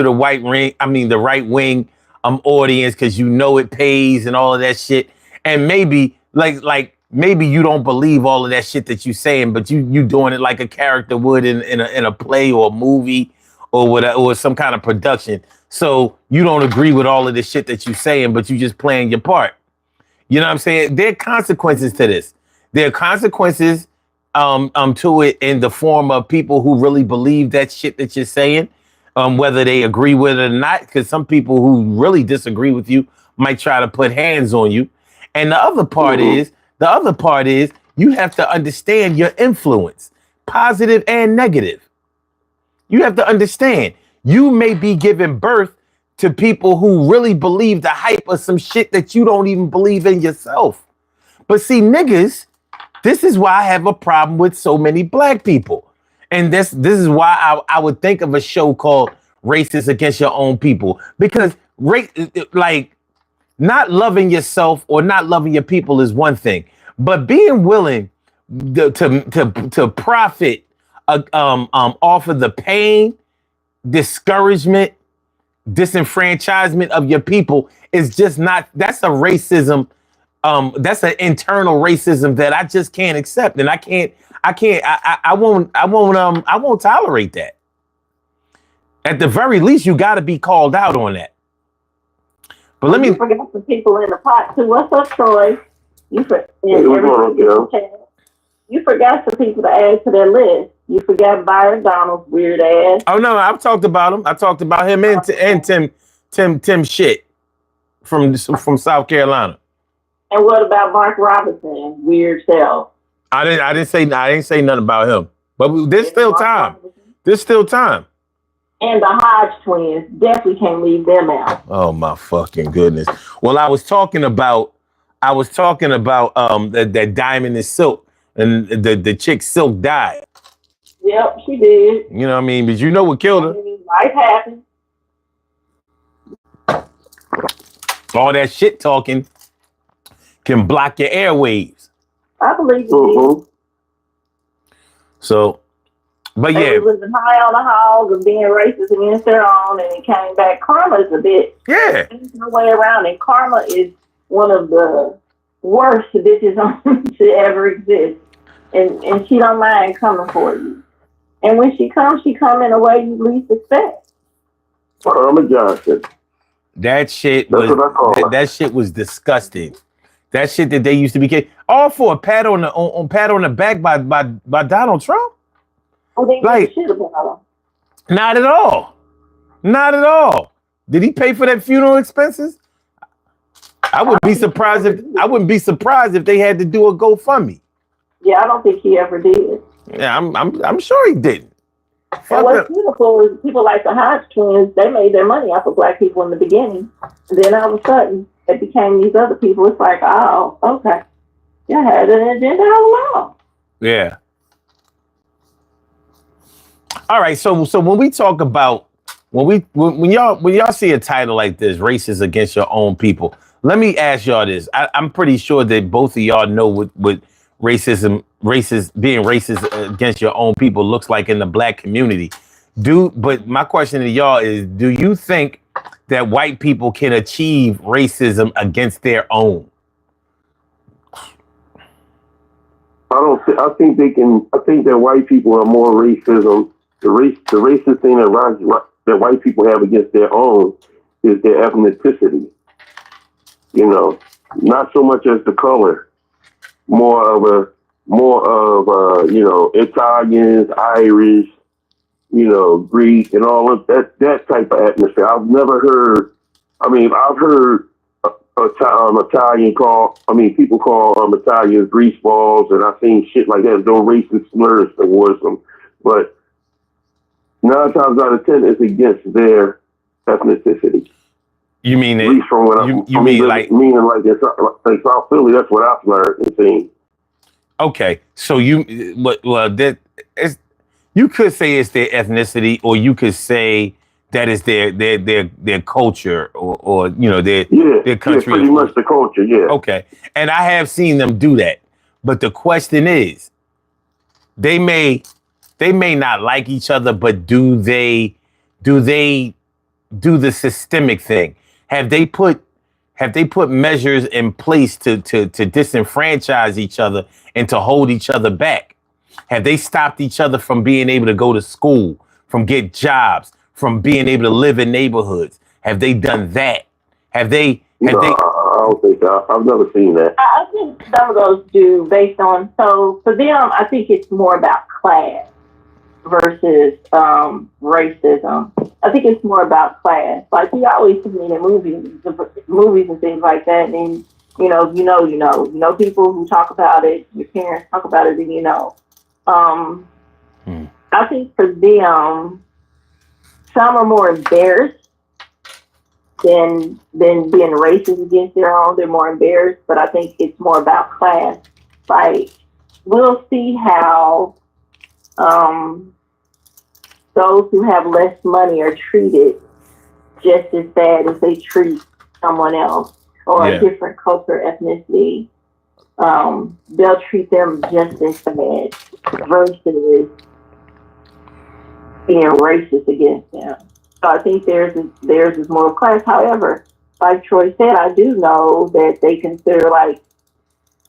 Speaker 1: the right wing audience because it pays and all of that shit. And maybe maybe you don't believe all of that shit that you're saying, but you doing it like a character would in a play or a movie or whatever, or some kind of production. So you don't agree with all of the shit that you're saying, but you just playing your part. You know what I'm saying? There are consequences to this. There are consequences to it in the form of people who really believe that shit that you're saying, whether they agree with it or not, because some people who really disagree with you might try to put hands on you. And the other part is you have to understand your influence, positive and negative. You have to understand you may be giving birth to people who really believe the hype of some shit that you don't even believe in yourself. But see, niggas, this is why I have a problem with so many black people. And this is why I would think of a show called Racist Against Your Own People. Because not loving yourself or not loving your people is one thing. But being willing to profit off of the pain, discouragement, disenfranchisement of your people is just not, that's a racism. That's an internal racism that I just can't accept. And I won't tolerate that. At the very least, you got to be called out on that. But let me.
Speaker 9: You forgot some people in the pot too. What's up, Troy? You forgot some people to add to their list. You forgot Byron Donald's weird ass.
Speaker 1: Oh no, I've talked about him. I talked about him and Tim shit from South Carolina.
Speaker 9: And what about Mark Robinson? Weird self.
Speaker 1: I didn't say nothing about him. But there's still time. There's still time.
Speaker 9: And the Hodge twins, definitely can't leave them out.
Speaker 1: Oh my fucking goodness. Well, I was talking about that Diamond is Silk, and the chick Silk died.
Speaker 9: Yep, she did.
Speaker 1: You know what I mean? But you know what killed her?
Speaker 9: Life happened.
Speaker 1: All that shit talking can block your airwaves.
Speaker 9: I believe it.
Speaker 1: So, but
Speaker 9: they was living high on the hog and being racist against their own, and it came back. Karma is a bit.
Speaker 1: Yeah.
Speaker 9: There's no way around it. Karma is one of the worst bitches to ever exist, and she don't mind coming for you. And when she come in a way you least expect.
Speaker 3: Karma Johnson.
Speaker 1: That shit was disgusting. That shit that they used to be all for a pat on the back by Donald Trump.
Speaker 9: Oh, they like shit about
Speaker 1: him. Not at all. Not at all. Did he pay for that funeral expenses? I wouldn't be surprised if they had to do a GoFundMe.
Speaker 9: Yeah, I don't think he ever did.
Speaker 1: Yeah, I'm sure he didn't.
Speaker 9: And what's beautiful is people like the Hodge twins, they made their money off of black people in the beginning. And then all of a sudden, it became these other people. It's like, oh, okay. You had an agenda all along.
Speaker 1: Yeah. All right, so when we talk about when y'all see a title like this, Racist Against Your Own People, let me ask y'all this. I'm pretty sure that both of y'all know what being racist against your own people looks like in the black community. But my question to y'all is, do you think that white people can achieve racism against their own?
Speaker 3: I think they can. I think that white people are more racism. The racist thing that white people have against their own is their ethnicity. You know, not so much as the color, more of you know, Italians, Irish, you know, Greek, and all of that type of atmosphere. I've never heard. I mean, I've heard Italian people call Italians grease balls, and I've seen shit like that. No racist slurs towards them, but 9 times out of 10, it's against their ethnicity.
Speaker 1: You mean
Speaker 3: At
Speaker 1: it?
Speaker 3: least from what
Speaker 1: Meaning like
Speaker 3: South Philly. That's what I've learned and seen.
Speaker 1: Okay, so that is, you could say it's their ethnicity, or you could say that is their culture, or you know their country.
Speaker 3: Yeah, pretty much the culture. Yeah.
Speaker 1: Okay, and I have seen them do that, but the question is, they may not like each other, but do they do the systemic thing? Have they put measures in place to disenfranchise each other and to hold each other back? Have they stopped each other from being able to go to school, from get jobs, from being able to live in neighborhoods? Have they done that? I
Speaker 3: don't think so. I've never seen that.
Speaker 9: I think some of those do, based on, so for them, I think it's more about class versus racism. I think it's more about class. Like, you always see me in movies and things like that, and you know people who talk about it. Your parents talk about it, and you know. I think for them, some are more embarrassed than being racist against their own. They're more embarrassed, but I think it's more about class. Like, we'll see how those who have less money are treated just as bad as they treat someone else or a different culture, ethnicity. They'll treat them just as bad versus being racist against them. So I think theirs is more class. However, like Troy said, I do know that they consider, like,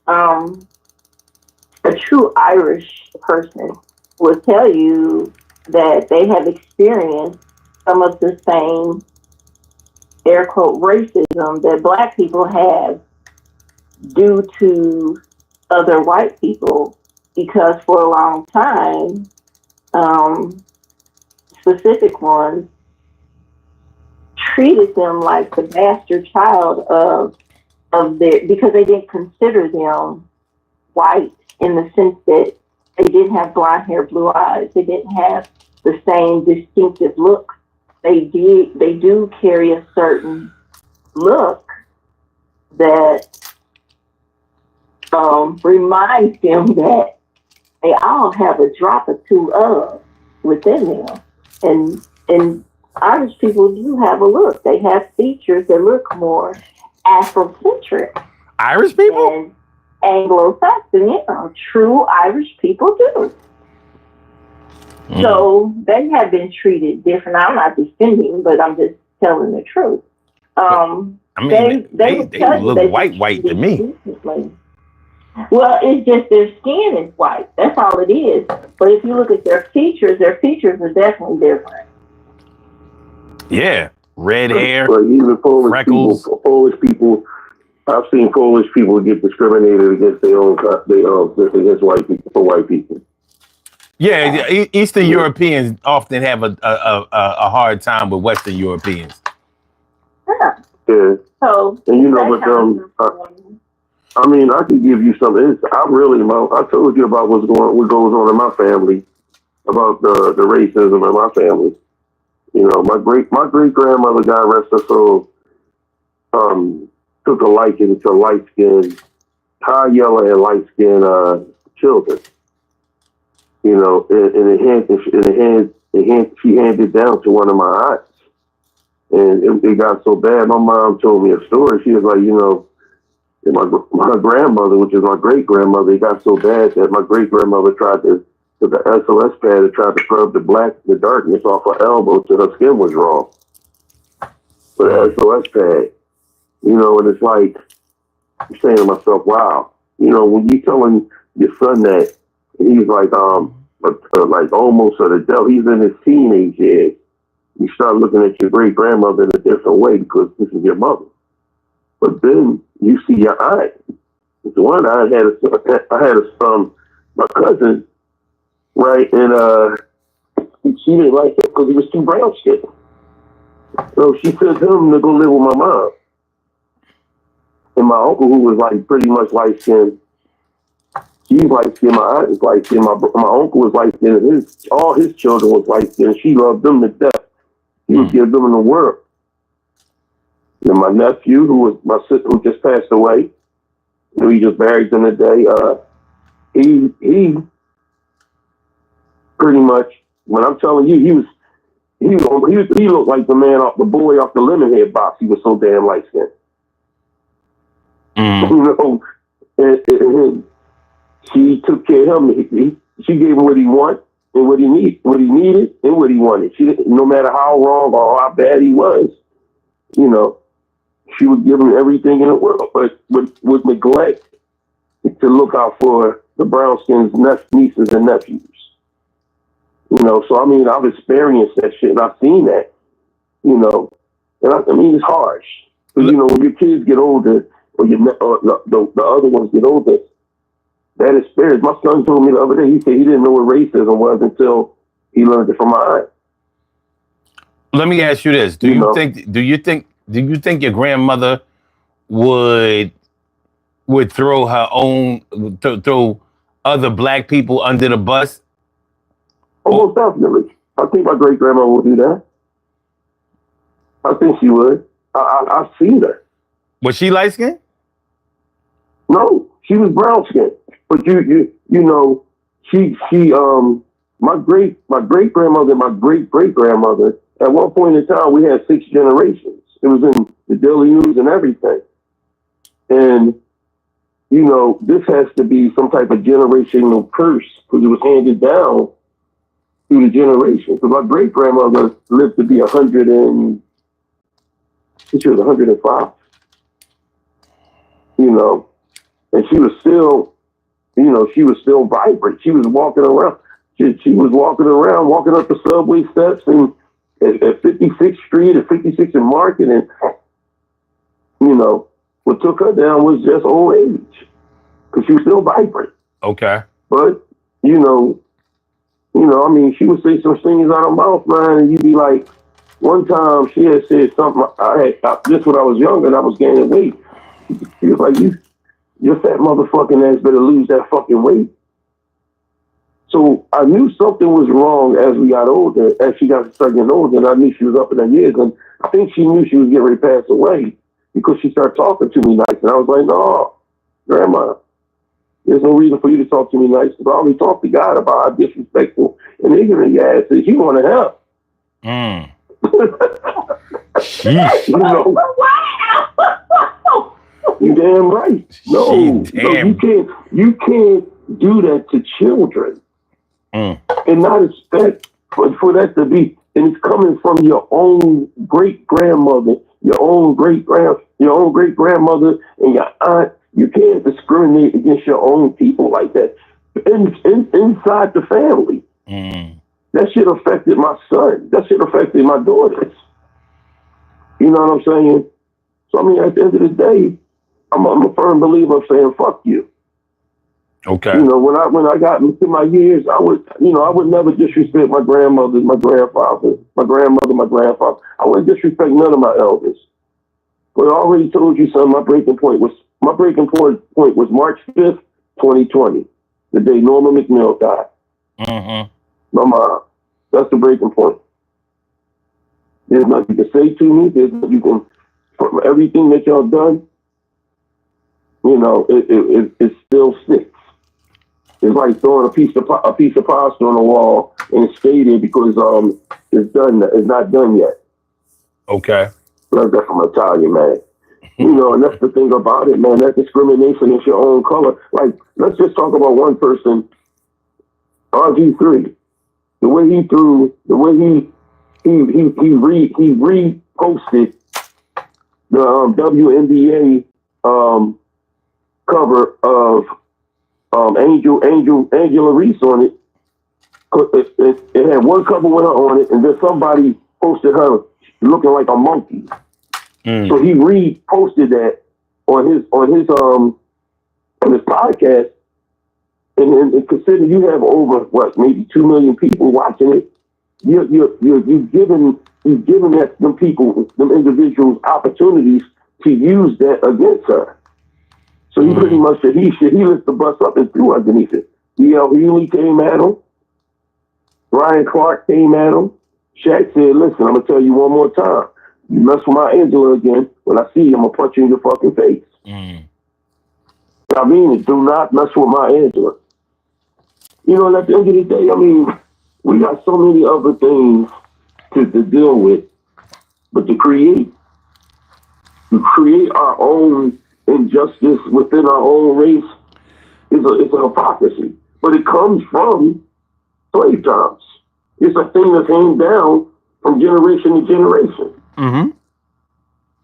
Speaker 9: a true Irish person will tell you that they have experienced some of the same air quote racism that Black people have due to other white people, because for a long time, specific ones treated them like the bastard child of their, because they didn't consider them white in the sense that they didn't have blonde hair, blue eyes. They didn't have the same distinctive look. They do carry a certain look that reminds them that they all have a drop or two of within them. And Irish people do have a look. They have features that look more Afrocentric.
Speaker 1: Irish people?
Speaker 9: And Anglo-Saxon, true Irish people do. So they have been treated different. I'm not defending, but I'm just telling the truth.
Speaker 1: They look white to me.
Speaker 9: Well, it's just their skin is white. That's all it is. But if you look at their features are definitely different.
Speaker 1: Yeah, red hair,
Speaker 3: but even
Speaker 1: freckles.
Speaker 3: Polish people, I've seen Polish people get discriminated against their own, against white people, for white people.
Speaker 1: Yeah, Eastern Europeans often have a hard time with Western Europeans.
Speaker 9: Yeah. So,
Speaker 3: and you know, but I mean, I can give you something. I told you about what goes on in my family, about the racism in my family. You know, my great grandmother, God rest her soul, took a liking to light skinned, high yellow and light skinned children. You know, and she handed down to one of my aunts, and it got so bad. My mom told me a story. She was like, you know, and my grandmother, which is my great grandmother, it got so bad that my great grandmother tried to, with the SOS pad, and tried to scrub the darkness off her elbow till her skin was raw. With the SOS pad, you know, and it's like, I'm saying to myself, wow, you know, when you telling your son that he's like almost an adult. He's in his teenage years. You start looking at your great grandmother in a different way because this is your mother. But then you see your aunt. The one I had my cousin, right, and she didn't like it because he was too brown skinned. So she sent him to go live with my mom. And my uncle, who was like pretty much light skinned, he's light skinned. My aunt is light skinned. My uncle was light skinned. All his children was light skinned. She loved them to death. He would give them in the world. And my nephew, who was my sister, who just passed away, we just buried him today. He pretty much, when I'm telling you, he looked like the boy off the Lemonhead box. He was so damn light skinned. You know, and she took care of him. She gave him what he wanted and what he needed, and what he wanted. She didn't, no matter how wrong or how bad he was, you know, she would give him everything in the world, but would neglect to look out for the brown skinned nieces and nephews. You know, so I mean, I've experienced that shit and I've seen that, you know, and I mean, it's harsh. Because, you know, when your kids get older, or the other ones get older, that experience. My son told me the other day, he said he didn't know what racism was until he learned it from my aunt.
Speaker 1: Let me ask you this: Do you think your grandmother would throw her own throw other black people under the bus?
Speaker 3: Almost definitely. I think my great grandma would do that. I think she would. I've seen her.
Speaker 1: Was she light skinned?
Speaker 3: No, she was brown skinned. But you know, she my great grandmother and my great grandmother, at one point in time we had 6 generations. It was in the Daily News and everything. And you know, this has to be some type of generational curse because it was handed down through the generation. Because my great grandmother lived to be 100 and she was 105. You know, and she was still, you know, she was still vibrant. She was walking around. She was walking around, walking up the subway steps and at 56th Street, at 56th and Market, and you know, what took her down was just old age, because she was still vibrant.
Speaker 1: Okay.
Speaker 3: But you know, I mean, she would say some things out of her mouth, man, and you'd be like, one time she had said something. Just when I was younger and I was gaining weight. She was like, your fat motherfucking ass better lose that fucking weight. So I knew something was wrong as we got older, as she got started getting older, and I knew she was up in her years, and I think she knew she was getting ready to pass away because she started talking to me nice, and I was like, no, Grandma, there's no reason for you to talk to me nice, because I already talked to God about how disrespectful and ignorant your ass is. You want to help. You know, you damn right. No, you can't do that to children and not expect for that to be. And it's coming from your own great grandmother, your own great grandmother, and your aunt. You can't discriminate against your own people like that. Inside the family, that shit affected my son. That shit affected my daughters. You know what I'm saying? So I mean, at the end of the day, I'm a firm believer of saying fuck you.
Speaker 1: Okay.
Speaker 3: You know, when I got into my years, I would never disrespect my grandmother, my grandfather, my grandmother, my grandfather. I wouldn't disrespect none of my elders. But I already told you, son, my breaking point was March 5th, 2020, the day Norma McMill died. My mom. That's the breaking point. There's nothing you can say to me. There's nothing you can, from everything that y'all done, you know, it still sticks. It's like throwing a piece of pasta on the wall and it stayed there because it's not done yet.
Speaker 1: Okay.
Speaker 3: Learned that from Italian, man. You know, and that's the thing about it, man. That discrimination is your own color. Like, let's just talk about one person, RG3. The way he reposted the WNBA cover of Angela Reese on it. It had one couple with her on it, and then somebody posted her looking like a monkey. So he reposted that on his podcast, and consider you have over maybe 2 million people watching it. You've given them people, them individuals, opportunities to use that against her. So he pretty much said he lifted the bus up and threw underneath it. D.L. Hughley came at him. Ryan Clark came at him. Shaq said, "Listen, I'm gonna tell you one more time. You mess with my Angela again, when I see you, I'm gonna punch you in your fucking face." I mean, do not mess with my Angela. You know, and at the end of the day, I mean, we got so many other things to deal with, but to create our own injustice within our own race is a hypocrisy. But it comes from slave times. It's a thing that's handed down from generation to generation.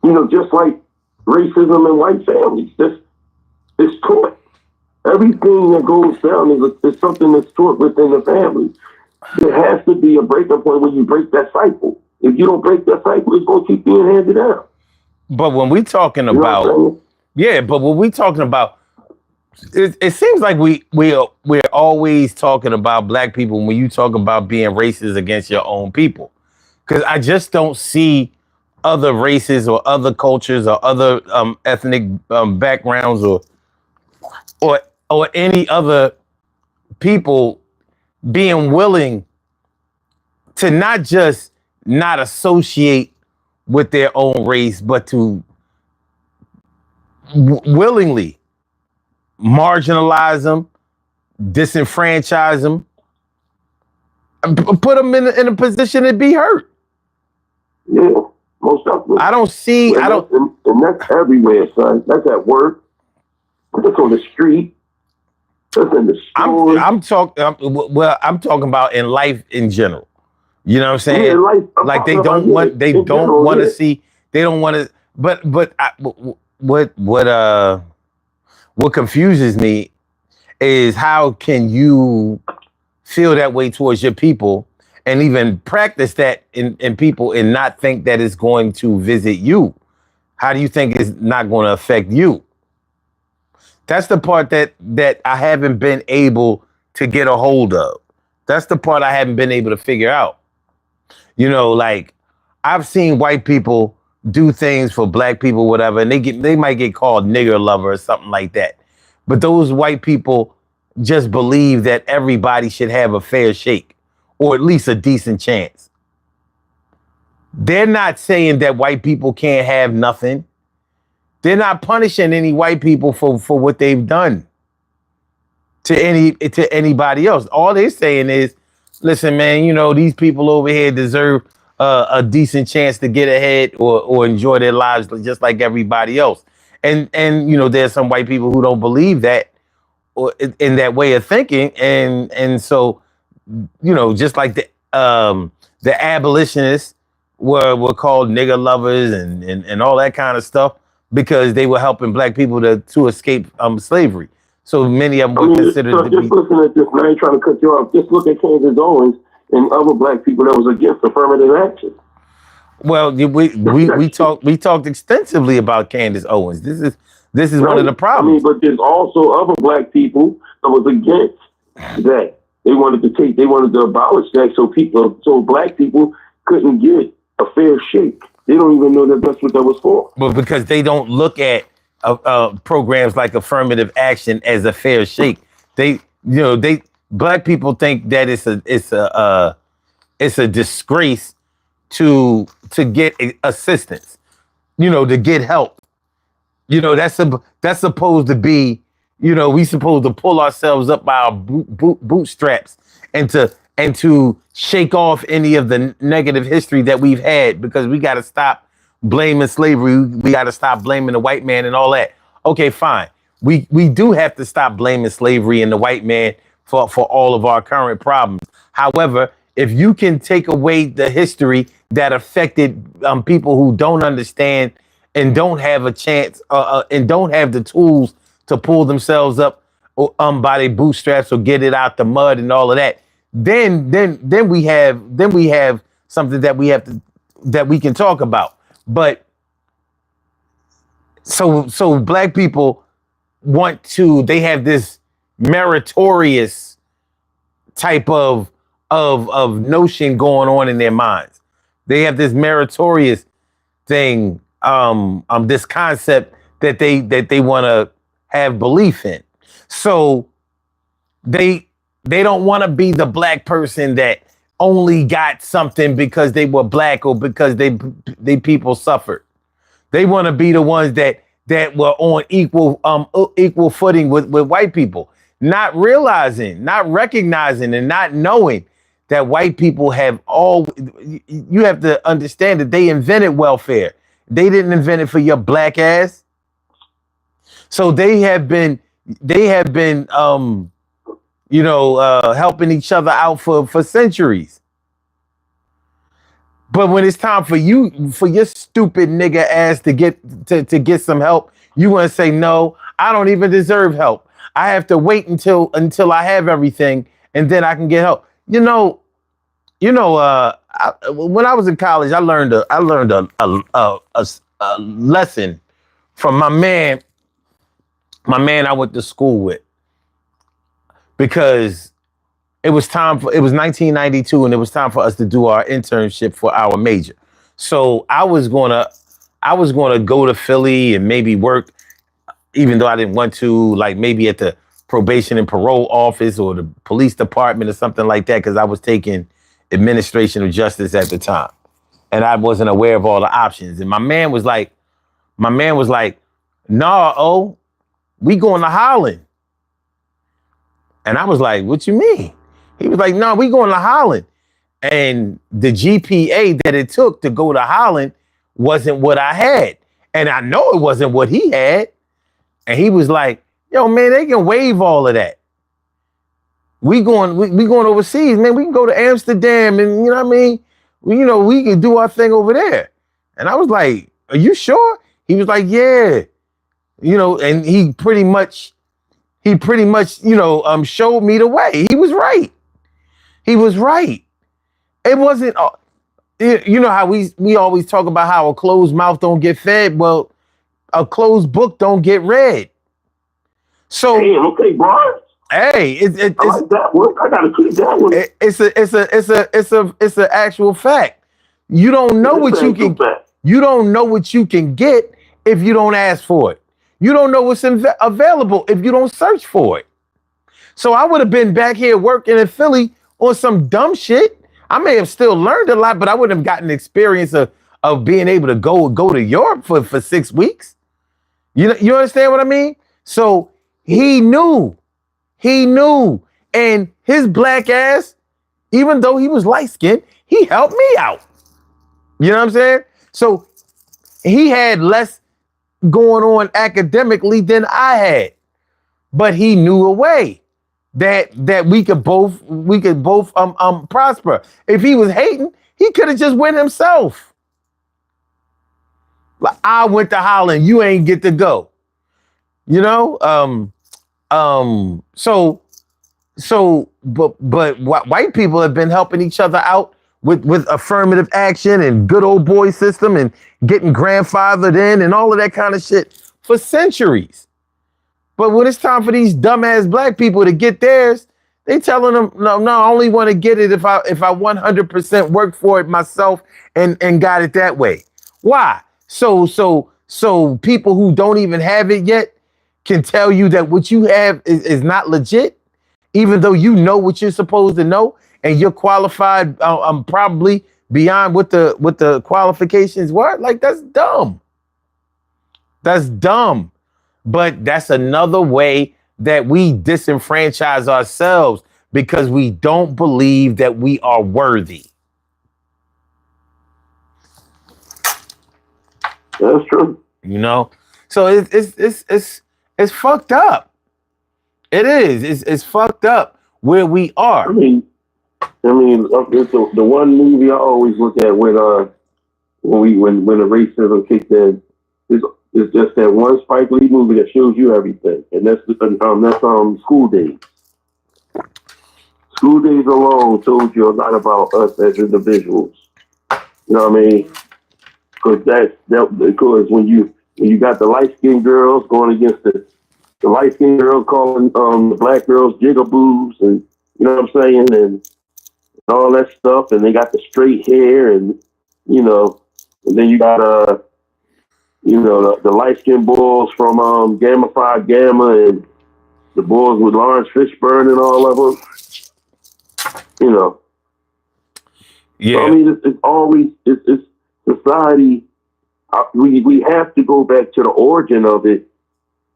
Speaker 3: You know, just like racism in white families. It's taught. Everything that goes down is something that's taught within the family. There has to be a breaking point when you break that cycle. If you don't break that cycle, it's going to keep being handed down.
Speaker 1: But when we're talking about, it seems like we're always talking about black people when you talk about being racist against your own people. Because I just don't see other races or other cultures or other ethnic backgrounds or any other people being willing to not just not associate with their own race, but to willingly marginalize them, disenfranchise them, and put them in a position to be hurt.
Speaker 3: Yeah, most definitely.
Speaker 1: I don't see.
Speaker 3: And that's everywhere, son. That's at work. That's on the street. That's in the store.
Speaker 1: I'm talking about in life in general. You know what I'm saying?
Speaker 3: Yeah,
Speaker 1: like they don't want to see. They don't want to. But what confuses me is how can you feel that way towards your people and even practice that in people and not think that it's going to visit you? How do you think it's not going to affect you? That's the part that I haven't been able to get a hold of. That's the part I haven't been able to figure out. You know, like I've seen white people do things for black people, whatever, and they might get called nigger lover or something like that. But those white people just believe that everybody should have a fair shake or at least a decent chance. They're not saying that white people can't have nothing. They're not punishing any white people for what they've done to anybody else. All they're saying is, listen, man, you know, these people over here deserve a decent chance to get ahead or enjoy their lives just like everybody else. And you know, there's some white people who don't believe that or in that way of thinking. And so, you know, just like the abolitionists were called nigger lovers and all that kind of stuff because they were helping black people to escape slavery. So many of them were considered to be.
Speaker 3: Just listen at this, man. I ain't trying to cut you off. Just look at Candace Owens and other black people that was against affirmative action.
Speaker 1: Well, we talked extensively about Candace Owens. This is right. One of the problems.
Speaker 3: I mean, but there's also other black people that was against that. They wanted to abolish that so black people couldn't get a fair shake. They don't even know that that's what that was for.
Speaker 1: But because they don't look at programs like affirmative action as a fair shake, black people think that it's a disgrace to get assistance, you know, to get help. You know, that's supposed to be, you know, we supposed to pull ourselves up by our bootstraps and to shake off any of the negative history that we've had, because we got to stop blaming slavery. We got to stop blaming the white man and all that. Okay, fine. We do have to stop blaming slavery and the white man for all of our current problems. However, if you can take away the history that affected people who don't understand and don't have a chance and don't have the tools to pull themselves up by their bootstraps or get it out the mud and all of that, then we have something that we can talk about. But so black people they have this meritorious type of notion going on in their minds. They have this meritorious thing, this concept that they want to have belief in. So they don't want to be the black person that only got something because they were black or because they people suffered. They want to be the ones that were on equal footing with white people, not realizing, not recognizing, and not knowing that white people have you have to understand that they invented welfare. They didn't invent it for your black ass. So they have been helping each other out for centuries. But when it's time for your stupid nigga ass to get some help, you want to say, no, I don't even deserve help. I have to wait until I have everything and then I can get help. When I was in college, I learned a lesson from my man I went to school with, because it was 1992 and it was time for us to do our internship for our major. So I was gonna go to Philly and maybe work, even though I didn't want to, like maybe at the probation and parole office or the police department or something like that, because I was taking administration of justice at the time. And I wasn't aware of all the options. And my man was like, nah, we going to Holland. And I was like, what you mean? He was like, no, we going to Holland. And the GPA that it took to go to Holland wasn't what I had. And I know it wasn't what he had. And he was like, yo, man, they can waive all of that. We going overseas, man. We can go to Amsterdam and, you know what I mean? We can do our thing over there. And I was like, are you sure? He was like, yeah. And he pretty much, showed me the way. He was right. It wasn't, how we always talk about how a closed mouth don't get fed. Well, a closed book don't get read. So,
Speaker 3: hey, okay, bro.
Speaker 1: Hey,
Speaker 3: I like that one. I gotta keep that one.
Speaker 1: It's an actual fact. You don't know what you can. You don't know what you can get if you don't ask for it. You don't know what's available if you don't search for it. So I would have been back here working in Philly on some dumb shit. I may have still learned a lot, but I wouldn't have gotten the experience of being able to go to Europe for 6 weeks. You understand what I mean? So he knew, and his black ass, even though he was light skinned, he helped me out. You know what I'm saying? So he had less going on academically than I had, but he knew a way that we could both prosper. If he was hating, he could have just went himself. Like, I went to Holland, you ain't get to go. But white people have been helping each other out with affirmative action and good old boy system and getting grandfathered in and all of that kind of shit for centuries. But when it's time for these dumbass black people to get theirs, they telling them, no, I only want to get it if I 100% work for it myself and got it that way. Why? So people who don't even have it yet can tell you that what you have is not legit, even though you know what you're supposed to know and you're qualified probably beyond what the qualifications were. Like, that's dumb. That's dumb. But that's another way that we disenfranchise ourselves because we don't believe that we are worthy.
Speaker 3: That's true.
Speaker 1: So it's fucked up. It is. It's fucked up where we are.
Speaker 3: I mean, it's the one movie I always look at when the racism kicked in is It's just that one Spike Lee movie that shows you everything, and that's School Days. School Days alone told you a lot about us as individuals. You know what I mean? Because when you got the light skinned girls going against the light skinned girls calling the black girls jigaboos, and you know what I'm saying, and all that stuff, and they got the straight hair, and you know, and then you got the light skinned boys from Gamma Phi Gamma, and the boys with Lawrence Fishburne and all of them. You know.
Speaker 1: Yeah.
Speaker 3: So, I mean, it's always it's society. We have to go back to the origin of it,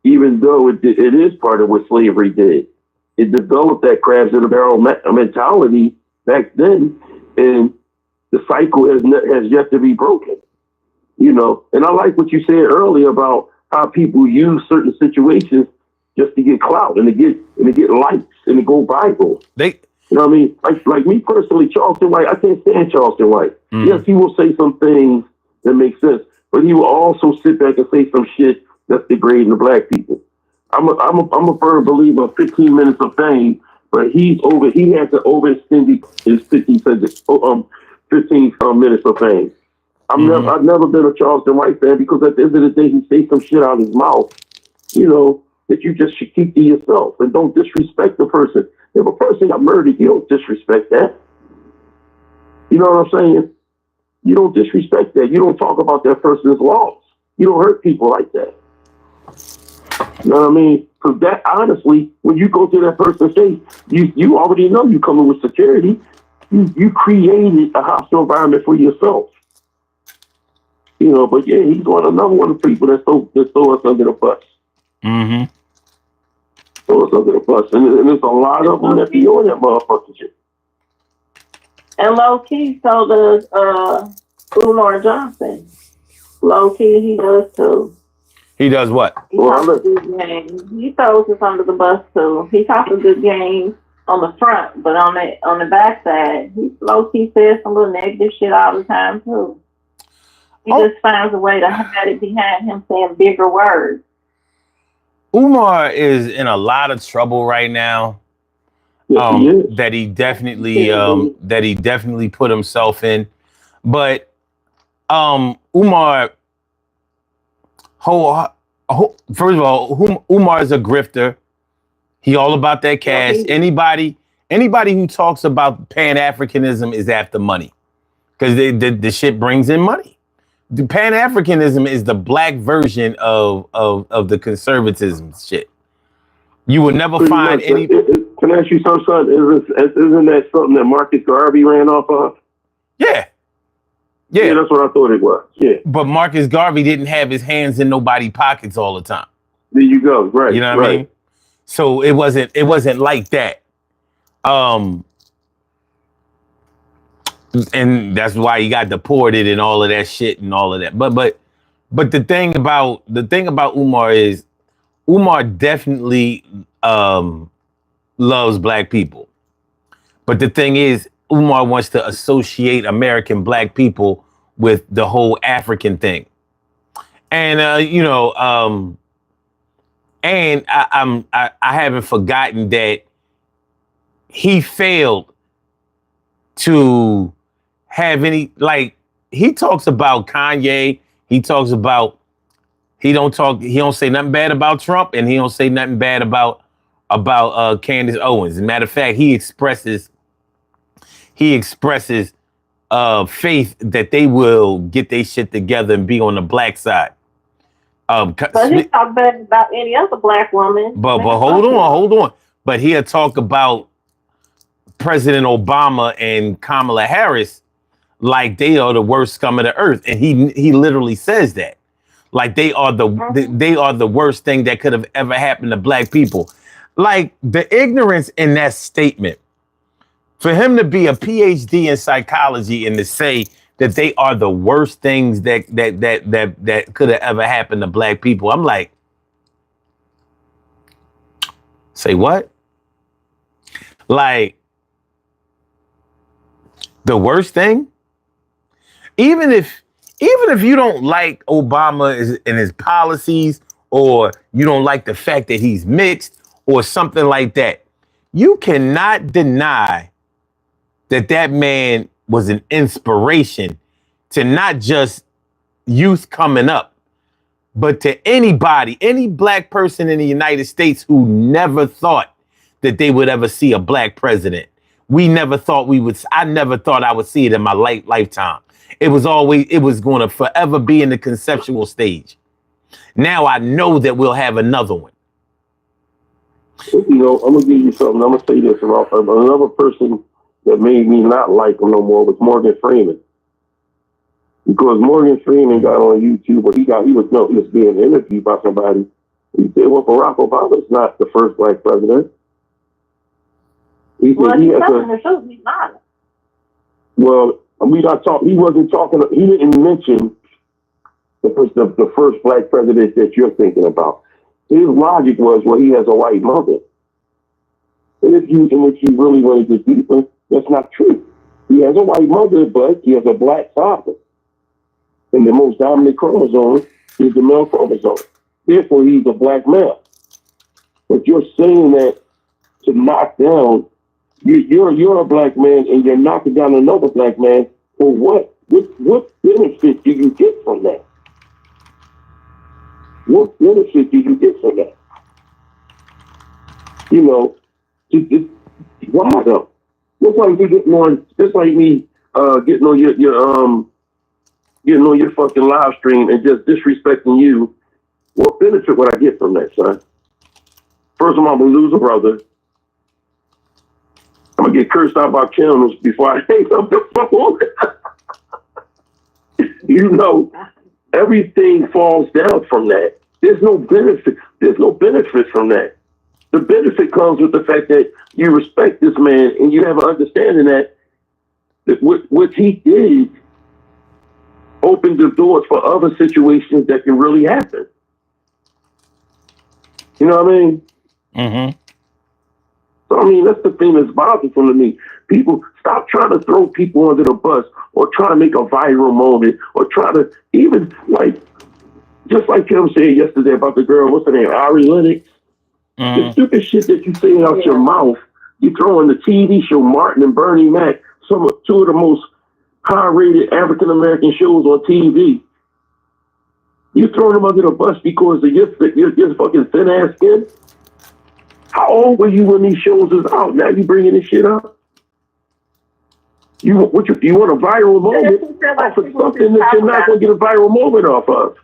Speaker 3: even though it is part of what slavery did. It developed that crabs in a barrel mentality back then, and the cycle has yet to be broken. You know, and I like what you said earlier about how people use certain situations just to get clout and to get likes and to go viral. You know what I mean? Like me personally, Charleston White, I can't stand Charleston White. Mm. Yes, he will say some things that make sense, but he will also sit back and say some shit that's degrading the black people. I'm a firm believer of 15 minutes of fame, but he had to overextend his 15 minutes of fame. I've never been a Charleston White fan, because at the end of the day, he says some shit out of his mouth, you know, that you just should keep to yourself and don't disrespect the person. If a person got murdered, you don't disrespect that. You know what I'm saying? You don't disrespect that. You don't talk about that person's loss. You don't hurt people like that. You know what I mean? Because that, honestly, when you go to that person's face, you already know you coming with security. You created a hostile environment for yourself. You know, but yeah, he's another one of the people that throw us under the bus.
Speaker 1: Mm-hmm.
Speaker 3: Throw us under the bus. And there's a lot of them that be on that motherfucking shit.
Speaker 9: And low key, so does Umar Johnson. Low key, he does too.
Speaker 1: He does what?
Speaker 9: He talks a good game. He throws us under the bus too. He talks a good game on the front, but on the backside, he low key says some little negative shit all the time too. He just finds a way to hide it behind him saying bigger words.
Speaker 1: Umar is in a lot of trouble right now. That he definitely put himself in. But Umar, first of all, Umar is a grifter. He all about that cash. Anybody who talks about Pan-Africanism is after money, because the shit brings in money. The Pan-Africanism is the black version of the conservatism shit. You will never find any.
Speaker 3: Can I ask you something, son? Isn't that something that Marcus Garvey ran off of?
Speaker 1: Yeah,
Speaker 3: that's what I thought it was. Yeah,
Speaker 1: but Marcus Garvey didn't have his hands in nobody's pockets all the time.
Speaker 3: There you go. Right.
Speaker 1: You know what I mean? So it wasn't like that. And that's why he got deported and all of that shit and all of that. But the thing about Umar is Umar definitely loves black people. But the thing is, Umar wants to associate American black people with the whole African thing. And and I haven't forgotten that he failed to have any, like, he talks about Kanye, he talks about, he don't say nothing bad about Trump, and he don't say nothing bad about Candace Owens. As a matter of fact, he expresses faith that they will get their shit together and be on the black side.
Speaker 9: But he talk bad about any other black woman.
Speaker 1: But hold on. But he'll talk about President Obama and Kamala Harris like they are the worst scum of the earth, and he literally says that, like they are the worst thing that could have ever happened to black people. Like, the ignorance in that statement, for him to be a PhD in psychology and to say that they are the worst things that could have ever happened to black people, I'm like, say what? Like, the worst thing? Even if even if you don't like Obama and his policies, or you don't like the fact that he's mixed or something like that, you cannot deny that that man was an inspiration to not just youth coming up, but to anybody, any black person in the United States who never thought that they would ever see a black president. I never thought I would see it in my lifetime. It was going to forever be in the conceptual stage. Now I know that we'll have another one.
Speaker 3: You know, I'm gonna give you something. I'm gonna say this about another person that made me not like him no more was Morgan Freeman. Because Morgan Freeman got on YouTube, but he was being interviewed by somebody. He said, "Well, Barack Obama is not the first black president." He said,
Speaker 9: he's telling the truth. He's not.
Speaker 3: Well, he wasn't talking. He didn't mention the first black president that you're thinking about. His logic was, well, he has a white mother. And if you really want to get deeper, that's not true. He has a white mother, but he has a black father. And the most dominant chromosome is the male chromosome. Therefore, he's a black male. But you're saying that to knock down, you're a black man and you're knocking down another black man for what? What benefit do you get from that? What benefit do you get from that? You know, why though? It's like me getting on. It's like me getting on your fucking live stream and just disrespecting you. What benefit would I get from that, son? First of all, I'm gonna lose a brother. I'm gonna get cursed out by channels before I hang up the phone. You know, everything falls down from that. There's no benefit. There's no benefit from that. The benefit comes with the fact that you respect this man and you have an understanding that what he did opened the doors for other situations that can really happen. You know what I mean?
Speaker 1: Mm-hmm.
Speaker 3: So, I mean, that's the thing that's bothersome to me. People stop trying to throw people under the bus or try to make a viral moment or try to even just like Kim said yesterday about the girl, what's her name, Ari Lennox?
Speaker 1: Mm-hmm.
Speaker 3: The stupid shit that you say out your mouth, you throw in the TV show Martin and Bernie Mac, two of the most high-rated African-American shows on TV. You throw them under the bus because of your fucking thin-ass skin? How old were you when these shows was out? Now you bringing this shit up? You want a viral moment off of something that you're not going to get a viral moment off of?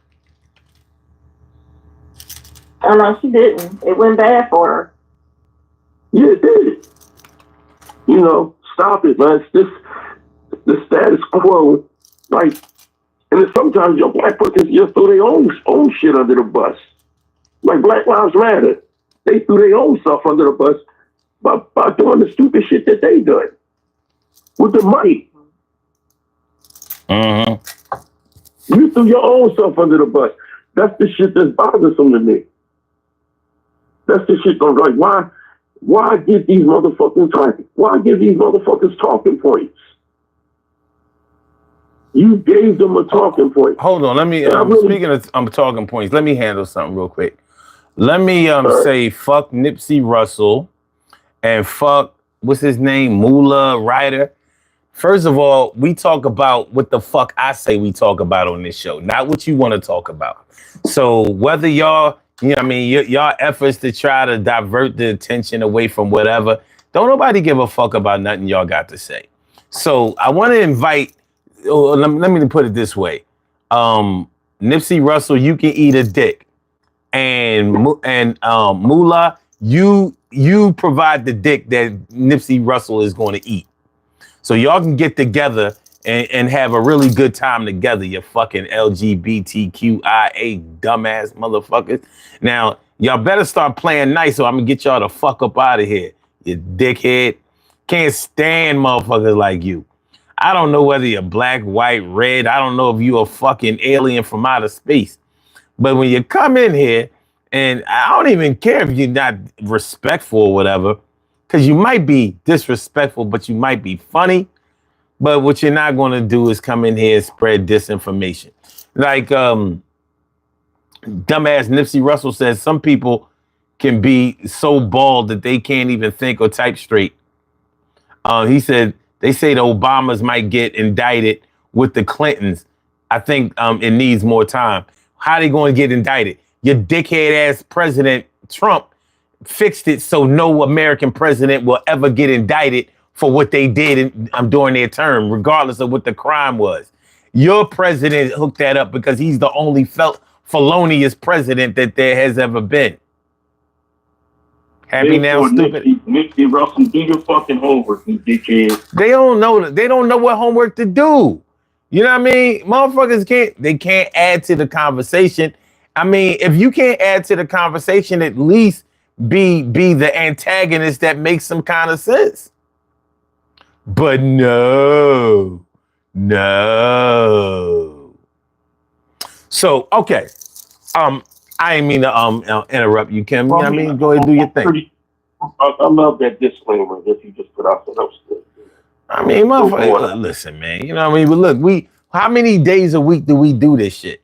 Speaker 9: Oh, no, she didn't. It went bad for her.
Speaker 3: Yeah, it did. You know, stop it, man. It's the status quo. Like, and then sometimes your black person just throw their own shit under the bus. Like Black Lives Matter. They threw their own stuff under the bus by doing the stupid shit that they done with the money.
Speaker 1: Mm-hmm.
Speaker 3: You threw your own stuff under the bus. That's the shit that's bothersome to me. That's the shit that's like, why give these motherfuckers talking points? You gave them a talking point.
Speaker 1: Hold on, let me, speaking of talking points, let me handle something real quick. Let me say fuck Nipsey Russell and fuck, what's his name, Moolah Ryder. First of all, we talk about what the fuck I say we talk about on this show, not what you want to talk about. So whether y'all, you know what I mean, y'all efforts to try to divert the attention away from whatever, don't nobody give a fuck about nothing y'all got to say. So I want to invite, let me put it this way. Nipsey Russell, you can eat a dick. And Moolah, you provide the dick that Nipsey Russell is going to eat. So y'all can get together and have a really good time together, you fucking LGBTQIA dumbass motherfuckers. Now, y'all better start playing nice or I'm going to get y'all the fuck up out of here, you dickhead. Can't stand motherfuckers like you. I don't know whether you're black, white, red. I don't know if you're a fucking alien from outer space. But when you come in here, and I don't even care if you're not respectful or whatever, because you might be disrespectful, but you might be funny. But what you're not going to do is come in here and spread disinformation. Like dumbass Nipsey Russell says, some people can be so bald that they can't even think or type straight. He said, they say the Obamas might get indicted with the Clintons. I think it needs more time. How they going to get indicted? Your dickhead ass President Trump fixed it so no American president will ever get indicted for what they did during their term, regardless of what the crime was. Your president hooked that up because he's the only felonious president that there has ever been. Happy now, stupid.
Speaker 3: Nipsey Russell, do your fucking homework, you dickhead.
Speaker 1: They don't know. They don't know what homework to do. You know what I mean? Motherfuckers can't add to the conversation. I mean, if you can't add to the conversation, at least be the antagonist that makes some kind of sense. But no. So, okay. I didn't mean to interrupt you, Kim. You know what I mean? Go ahead and do your thing.
Speaker 3: I love that disclaimer that you just put out. So that was good.
Speaker 1: I mean, motherfucker, listen, man. You know what I mean? But look, how many days a week do we do this shit?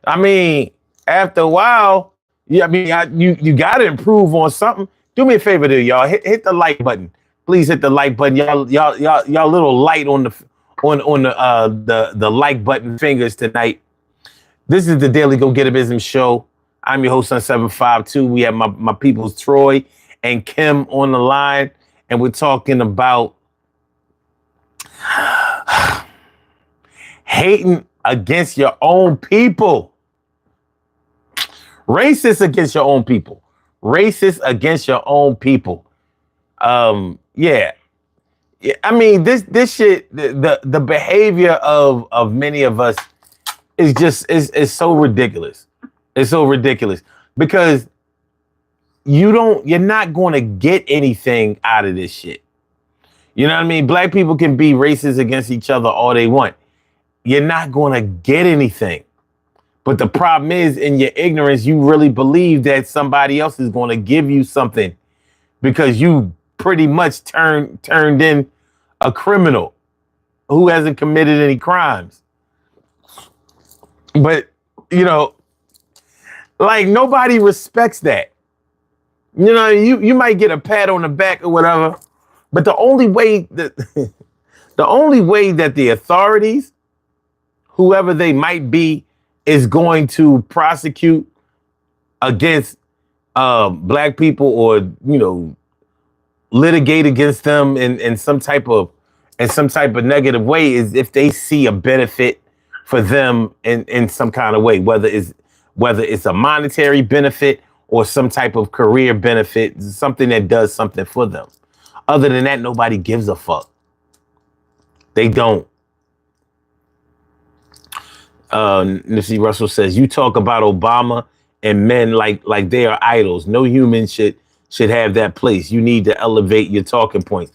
Speaker 1: I mean, after a while, you got to improve on something. Do me a favor, there, y'all. Hit the like button. Please hit the like button. Y'all little light on the like button fingers tonight. This is the Daily Go Getabism Show. I'm your host on 752. We have my peoples Troy and Kim on the line, and we're talking about hating against your own people. Racist against your own people. Racist against your own people. Yeah. I mean, this shit, the behavior of many of us is so ridiculous. It's so ridiculous because you're not going to get anything out of this shit. You know what I mean? Black people can be racist against each other all they want. You're not going to get anything. But the problem is, in your ignorance, you really believe that somebody else is going to give you something because you pretty much turned in a criminal who hasn't committed any crimes. But, you know, like nobody respects that. You know, you might get a pat on the back or whatever, but the only way that the authorities, whoever they might be, is going to prosecute against black people or, you know, litigate against them in some type of negative way is if they see a benefit for them in some kind of way, whether it's a monetary benefit or some type of career benefit, something that does something for them. Other than that, nobody gives a fuck. They don't. Nipsey Russell says, you talk about Obama and men like they are idols. No human should have that place. You need to elevate your talking points.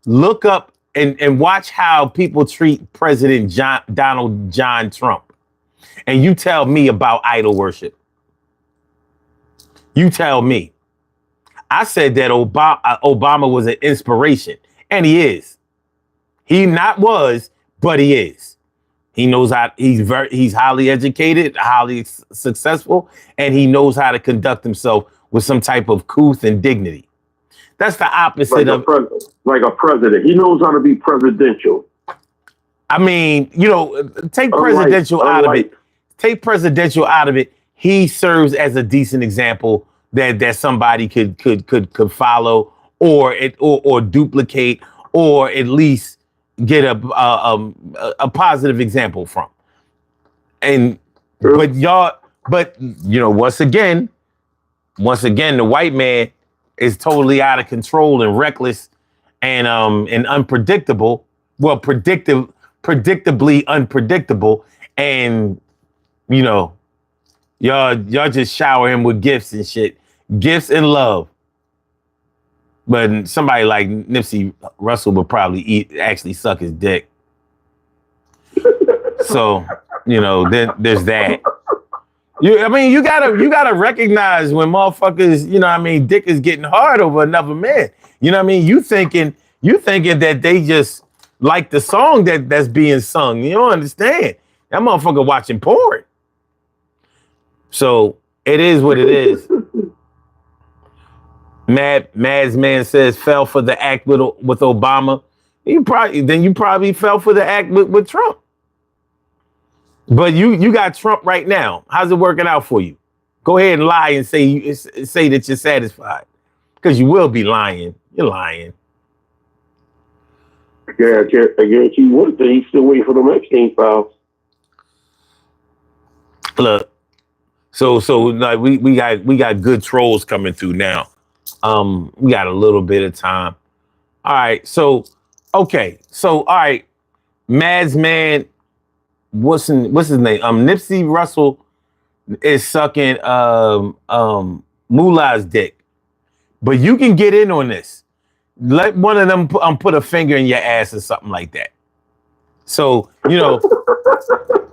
Speaker 1: Look up and watch how people treat President Donald John Trump. And you tell me about idol worship. You tell me. I said that Obama was an inspiration, and he is. He not was, but he is. He knows how. He's highly educated, highly successful, and he knows how to conduct himself with some type of couth and dignity. That's the opposite
Speaker 3: like a president. He knows how to be presidential.
Speaker 1: I mean, you know, take presidential out of it. Take presidential out of it. He serves as a decent example that somebody could follow or duplicate or at least get a positive example from. And but you know, once again, the white man is totally out of control and reckless and unpredictable. Well, predictably unpredictable, and you know, y'all just shower him with gifts and shit, gifts and love. But somebody like Nipsey Russell would probably actually suck his dick. So, you know, then there's that. You gotta recognize when motherfuckers, you know what I mean, dick is getting hard over another man. You know what I mean? You thinking that they just like the song that's being sung. You don't understand. That motherfucker watching porn. So it is what it is. Mad's man says fell for the act with Obama. You probably fell for the act with Trump. But you got Trump right now. How's it working out for you? Go ahead and lie and say that you're satisfied, because you will be lying. You're lying.
Speaker 3: I guarantee you one thing. He's still waiting for them Epstein files.
Speaker 1: Look, so like we got good trolls coming through now. We got a little bit of time. All right, so okay, so all right, Mad's man, what's his name? Nipsey Russell is sucking Mullah's dick, but you can get in on this. Let one of them put a finger in your ass or something like that. So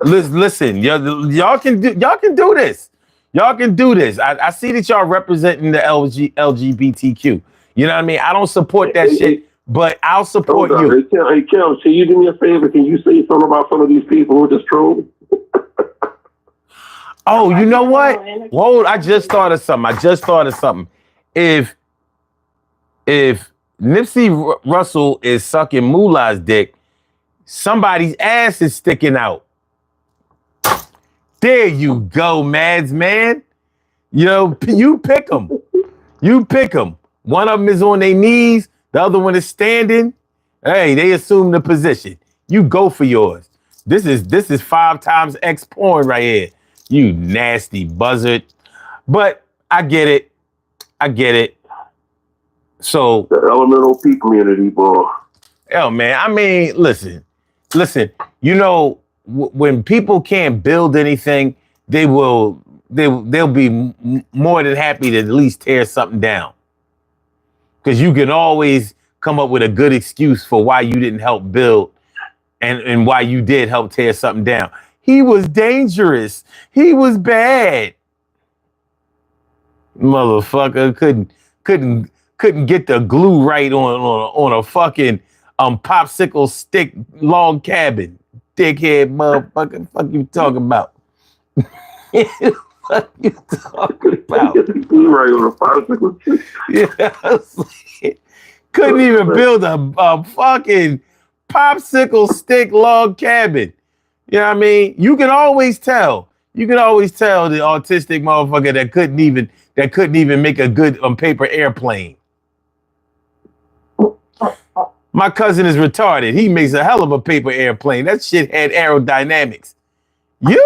Speaker 1: listen, y'all can do this. Y'all can do this. I see that y'all representing the LGBTQ. You know what I mean? I don't support that shit, but I'll support you.
Speaker 3: Hey, Kel, can you do me a favor? Can you say something about some of these people who are just trolling?
Speaker 1: Oh, you know what? Whoa, I just thought of something. If Nipsey Russell is sucking Mullah's dick, somebody's ass is sticking out. There you go, Mads, man. You pick them. You pick them. One of them is on their knees. The other one is standing. Hey, they assume the position. You go for yours. This is 5 times X porn right here. You nasty buzzard. But I get it. So
Speaker 3: the elemental P community, boy.
Speaker 1: Hell, man. I mean, listen. When people can't build anything, they'll be more than happy to at least tear something down. Because you can always come up with a good excuse for why you didn't help build and why you did help tear something down. He was dangerous. He was bad. Motherfucker couldn't get the glue right on a fucking popsicle stick log cabin. Dickhead motherfucker. Fuck you talking about? Fuck you talking about?
Speaker 3: Right on a popsicle stick.
Speaker 1: Yeah, couldn't even build a fucking popsicle stick log cabin. You know what I mean? You can always tell the autistic motherfucker that couldn't even make a good paper airplane. My cousin is retarded. He makes a hell of a paper airplane. That shit had aerodynamics. Your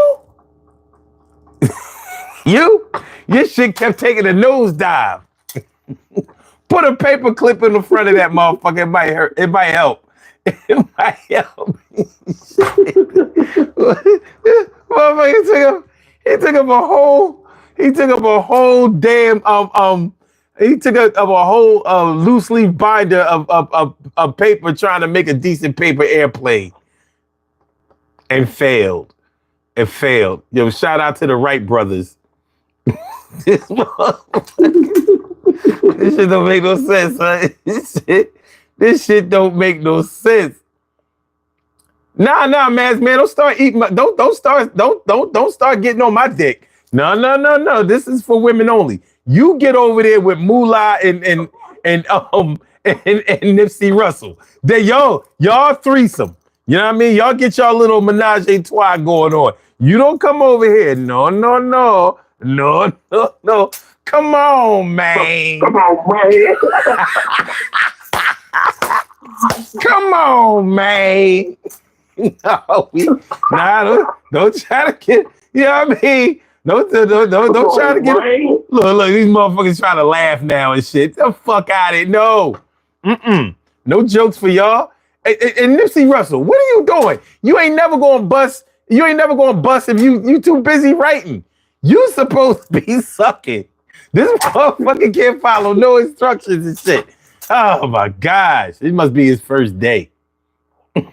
Speaker 1: shit kept taking a nosedive. Put a paper clip in the front of that motherfucker. It might hurt. It might help. It might help. Motherfucker he took up a whole damn he took up a whole loose leaf binder of paper trying to make a decent paper airplane and failed. It failed. Yo, shout out to the Wright brothers. This shit don't make no sense, son. This shit don't make no sense. Nah, man. Don't start eating don't start getting on my dick. No. This is for women only. You get over there with Moolah and Nipsey Russell. Y'all threesome. You know what I mean? Y'all get y'all little menage a trois going on. You don't come over here. No. Come on, man.
Speaker 3: Come on, man. Don't try to get. You know what I mean? Don't try to get. Look, these motherfuckers trying to laugh now and shit. The fuck out of it. No. No jokes for y'all. And Nipsey Russell, what are you doing? You ain't never going to bust if you too busy writing. You supposed to be sucking. This motherfucker can't follow no instructions and shit. Oh my gosh. It must be his first day.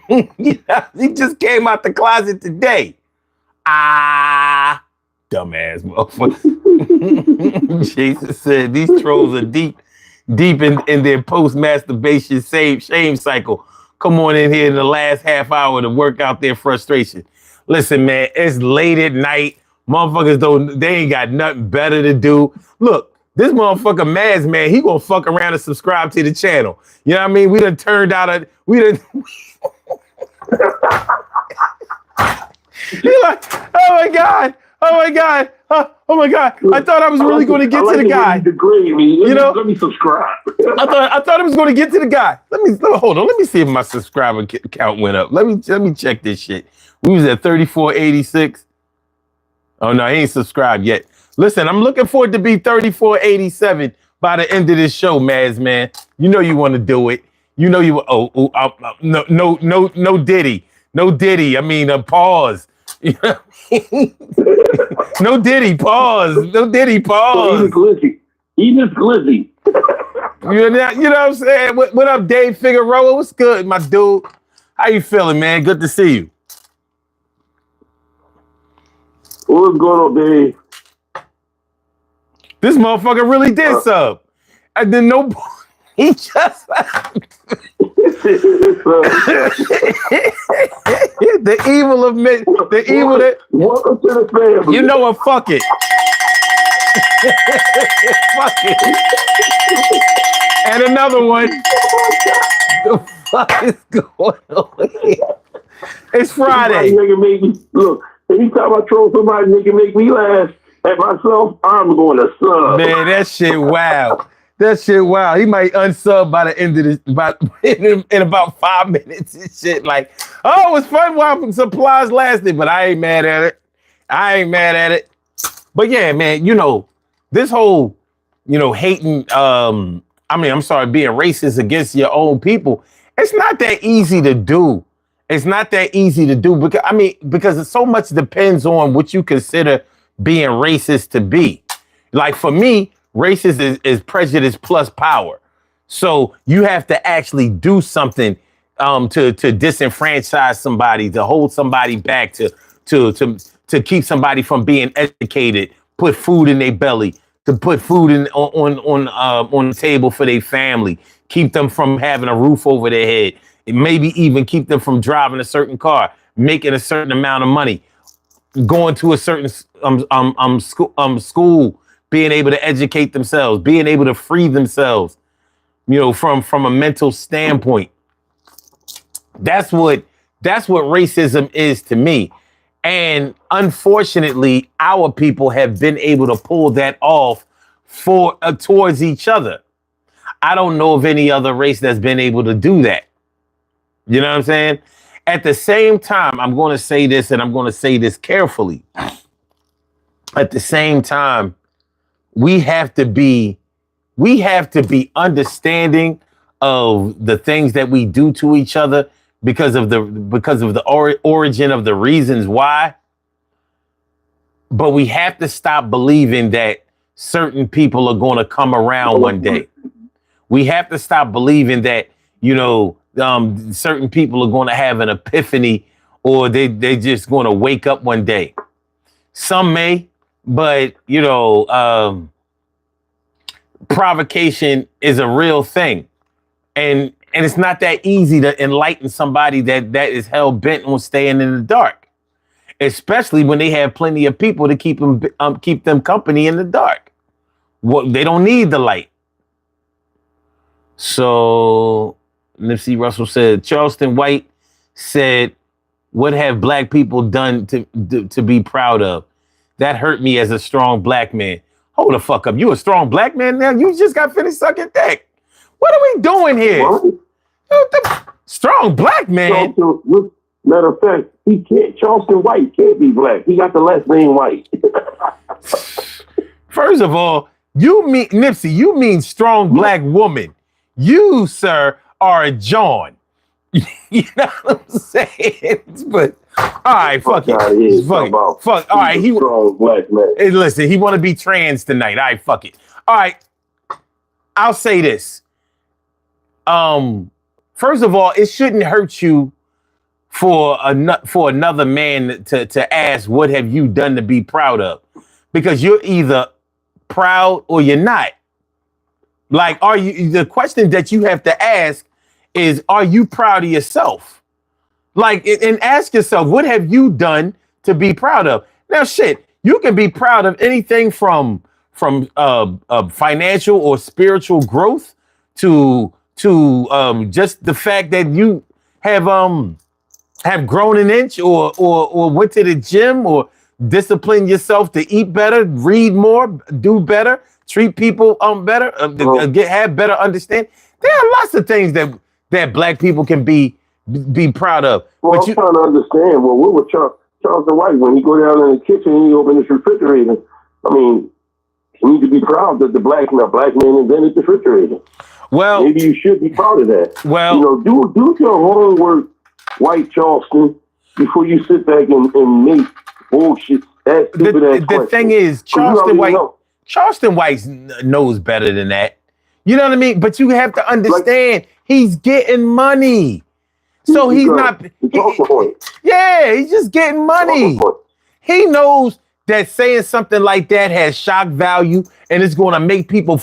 Speaker 3: He just came out the closet today. Dumbass motherfucker. Jesus said these trolls are deep in their post-masturbation shame cycle.
Speaker 1: come on in here in the last half hour to work out their frustration. Listen, man, it's late at night. Motherfuckers they ain't got nothing better to do. Look, this motherfucker Maz, man, he gonna fuck around and subscribe to the channel. You know what I mean? We done turned out we done. He's like, oh my God. Oh my God. I thought I was really going to get to the guy.
Speaker 3: You know? Let me subscribe.
Speaker 1: I thought I was going to get to the guy. Hold on. Let me see if my subscriber count went up. Let me check this shit. We was at 3486. Oh no, he ain't subscribed yet. Listen, I'm looking for it to be 3487 by the end of this show, Maz, man. You know you want to do it. You know you. No Diddy. No Diddy. I mean, pause. No Diddy. Pause. No Diddy. Pause.
Speaker 3: He just glizzy.
Speaker 1: You know what I'm saying? What up, Dave Figueroa? What's good, my dude? How you feeling, man? Good to see you.
Speaker 3: What's going on, Dave?
Speaker 1: This motherfucker really did sub. And then he just the evil of me, the evil that
Speaker 3: welcome to the family.
Speaker 1: You know what? Fuck it. Fuck it. And another one. The fuck is going on here? It's Friday.
Speaker 3: Nigga make me look. Anytime I troll somebody, nigga make me laugh at myself, I'm going to sub.
Speaker 1: Man, that shit wow. That shit wow. He might unsub by the end of this, in about 5 minutes and shit. Like, oh, it was fun while supplies lasted, but I ain't mad at it. But yeah, man, this whole, hating, being racist against your own people, it's not that easy to do. Because so much depends on what you consider being racist to be. Like for me, racist is prejudice plus power. So you have to actually do something to disenfranchise somebody, to hold somebody back, to keep somebody from being educated, put food in their belly, to put food on the table for their family, keep them from having a roof over their head. Maybe even keep them from driving a certain car, making a certain amount of money, going to a certain school, being able to educate themselves, being able to free themselves, from a mental standpoint. That's what racism is to me. And unfortunately, our people have been able to pull that off towards each other. I don't know of any other race that's been able to do that. You know what I'm saying? At the same time, I'm going to say this, and I'm going to say this carefully. At the same time, we have to be understanding of the things that we do to each other because of the origin of the reasons why. But we have to stop believing that certain people are going to come around one day. We have to stop believing that, certain people are going to have an epiphany, or they just going to wake up one day. Some may, but provocation is a real thing, and it's not that easy to enlighten somebody that is hell bent on staying in the dark, especially when they have plenty of people to keep them company in the dark. They don't need the light. So Nipsey Russell said, Charleston White said, what have black people done to be proud of? That hurt me as a strong black man. Hold the fuck up. You a strong black man now? You just got finished sucking dick. What are we doing here? Strong black man.
Speaker 3: Matter of fact, Charleston White can't be black. He got the last name White.
Speaker 1: First of all, Nipsey, you mean strong black woman. You, sir, are a John. You know what I'm saying? But all right, fuck it. Fuck. All right,
Speaker 3: strong black man.
Speaker 1: Hey, listen, he want to be trans tonight. All right, fuck it. All right, I'll say this. First of all, it shouldn't hurt you for another man to ask, what have you done to be proud of? Because you're either proud or you're not. Like, the question that you have to ask is, are you proud of yourself? Like, and ask yourself, what have you done to be proud of? Now, shit, you can be proud of anything from financial or spiritual growth to just the fact that you have grown an inch or went to the gym or disciplined yourself to eat better, read more, do better, treat people better, have better understanding. There are lots of things that black people can be proud of.
Speaker 3: Well, I'm trying to understand. Well, what was Charleston White when he go down in the kitchen and he open his refrigerator? I mean, you need to be proud that the black man invented the refrigerator.
Speaker 1: Well,
Speaker 3: maybe you should be proud of that.
Speaker 1: Well,
Speaker 3: you know, do your homework, White Charleston, before you sit back and make bullshit.
Speaker 1: The thing is, Charleston White knows better than that. You know what I mean? But you have to understand, he's getting money. So he's not. Yeah, he's just getting money. He knows that saying something like that has shock value and it's going to make people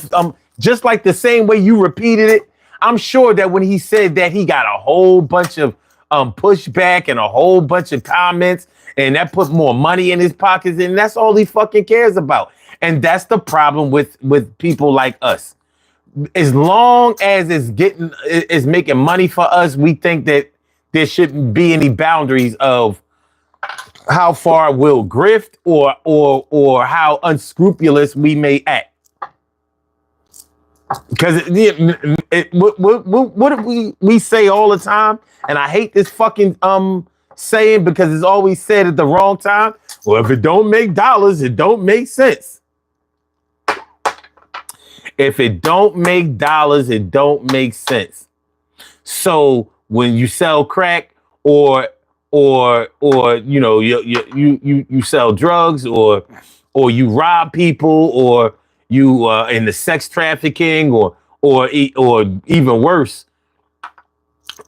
Speaker 1: just like the same way you repeated it. I'm sure that when he said that, he got a whole bunch of pushback and a whole bunch of comments, and that put more money in his pockets, and that's all he fucking cares about. And that's the problem with people like us. As long as it's making money for us, we think that there shouldn't be any boundaries of how far we'll grift or how unscrupulous we may act. Because what we say all the time, and I hate this fucking saying because it's always said at the wrong time. Well, if it don't make dollars, it don't make sense. If it don't make dollars, it don't make sense. So when you sell crack or you know you sell drugs or you rob people or you in the sex trafficking or even worse,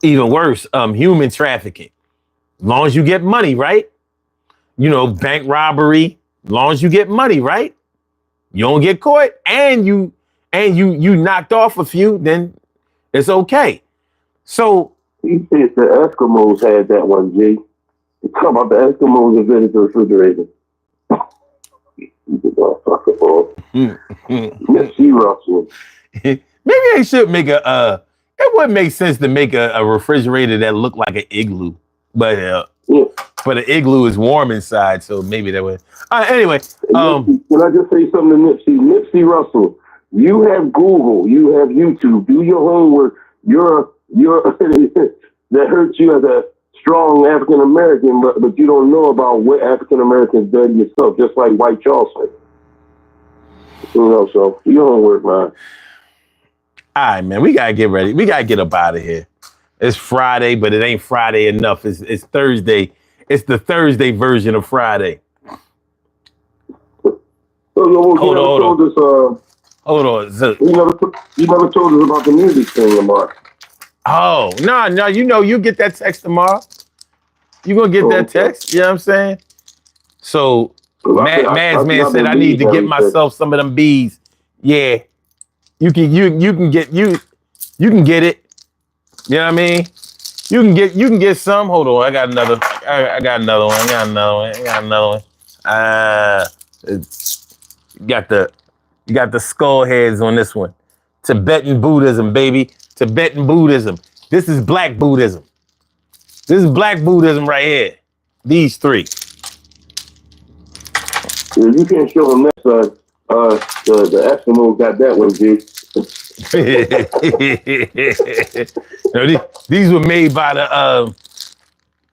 Speaker 1: human trafficking. As long as you get money, right? You know, bank robbery. As long as you get money, right? You don't get caught, and you knocked off a few, then it's okay. So
Speaker 3: he said the Eskimos had that one, G. You talking about the Eskimos invented the refrigerator.
Speaker 1: Maybe they should make it wouldn't make sense to make a refrigerator that looked like an igloo, but an igloo is warm inside, so maybe that would. Anyway,
Speaker 3: can I just say something to Nipsey? Nipsey Russell, you have Google, you have YouTube, do your homework. You're that hurts you as a strong African American, but you don't know about what African Americans did yourself, just like White Charleston. You know, so do your homework, man.
Speaker 1: All right, man, we gotta get ready. We gotta get up out of here. It's Friday, but it ain't Friday enough. It's Thursday. It's the Thursday version of Friday. Hold on. So,
Speaker 3: you never told us about the music thing, Mark.
Speaker 1: Oh, no, you get that text tomorrow. You gonna get that text? You know what I'm saying? So Mad's man said I need to get myself some of them bees. Yeah. You can get it. You know what I mean? You can get some. Hold on, I got another one. You got the skull heads on this one. Tibetan Buddhism, baby. Tibetan Buddhism. This is Black Buddhism. This is Black Buddhism right here. These three.
Speaker 3: Yeah, you can't show them that side. The Eskimos got that one, G.
Speaker 1: No, these were made by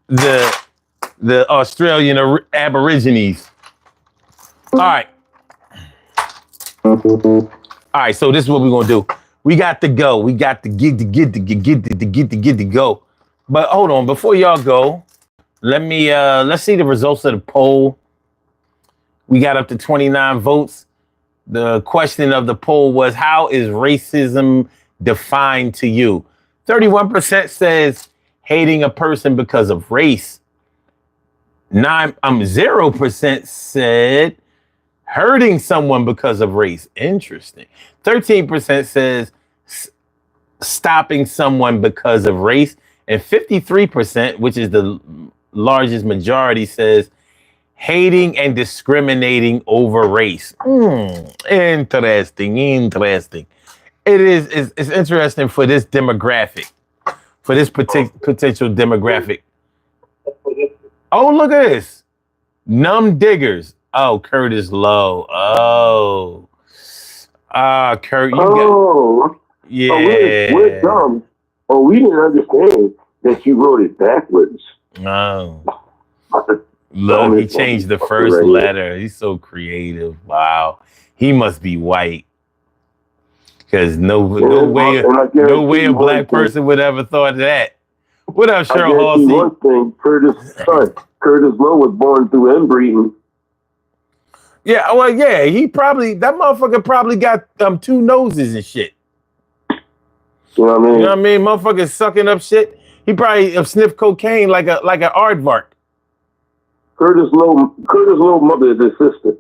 Speaker 1: the Australian Aborigines. All right. So this is what we're gonna do. We got to go. We got to get to go. But hold on, before y'all go, let's see the results of the poll. We got up to 29 votes. The question of the poll was, how is racism defined to you? 31% says hating a person because of race. 0% said hurting someone because of race. Interesting. 13% says stopping someone because of race, and 53%, which is the largest majority, says hating and discriminating over race. Interesting. It's interesting for this demographic, for this potential demographic. Oh, look at this. Numb diggers. Oh, Curtis Lowe. Oh. Kurt, you got... Yeah.
Speaker 3: We're dumb. Oh, we didn't understand that you wrote it backwards.
Speaker 1: No. Look, he changed the first letter. He's so creative. Wow. He must be white. Because no way a black person would ever thought of that. What up, Cheryl Halsey?
Speaker 3: One thing, Curtis Lowe was born through inbreeding.
Speaker 1: Yeah, well, yeah, that motherfucker probably got 2 noses and shit.
Speaker 3: You know what I mean?
Speaker 1: You know what I mean? Motherfucker sucking up shit. He probably sniffed cocaine like an aardvark.
Speaker 3: Curtis Lowe mother is his sister.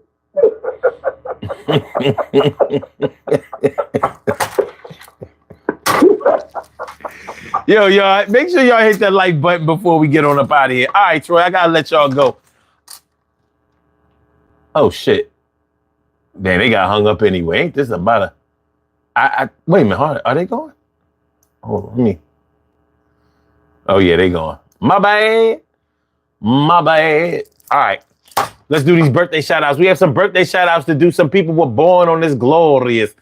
Speaker 1: Yo, y'all, make sure y'all hit that like button before we get on up out of here. All right, Troy, I gotta let y'all go. Oh shit. Damn, they got hung up anyway. Ain't this about wait a minute, are they going? Hold on, me. Oh yeah, they going. My bad. All right. Let's do these birthday shout outs. We have some birthday shout outs to do. Some people were born on this glorious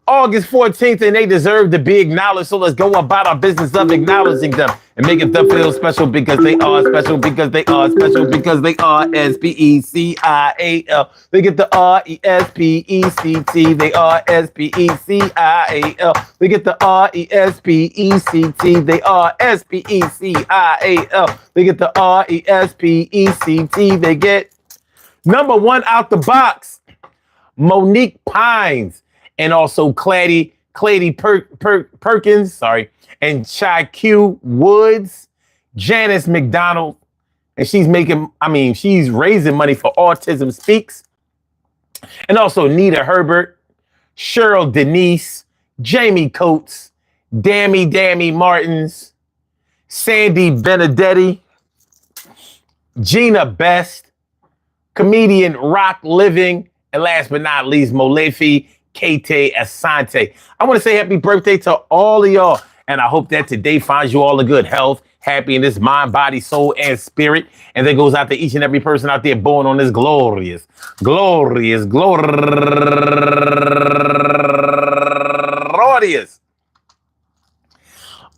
Speaker 1: August 14th, and they deserve to be acknowledged. So let's go about our business of acknowledging them and making them feel special because they are special, because they are special, because they are S-P-E-C-I-A-L. They get the R-E-S-P-E-C-T. They are S-P-E-C-I-A-L. They get the R-E-S-P-E-C-T. They are S-P-E-C-I-A-L. They get the R-E-S-P-E-C-T. They get number 1 out the box, Monique Pines. And also Clady Perkins, and Chai Q Woods, Janice McDonald, and she's raising money for Autism Speaks. And also Nita Herbert, Cheryl Denise, Jamie Coates, Dammy Martins, Sandy Benedetti, Gina Best, comedian Rock Living, and last but not least, Molefi Kate Asante. I want to say happy birthday to all of y'all, and I hope that today finds you all in good health, happiness, mind, body, soul, and spirit. And that goes out to each and every person out there born on this glorious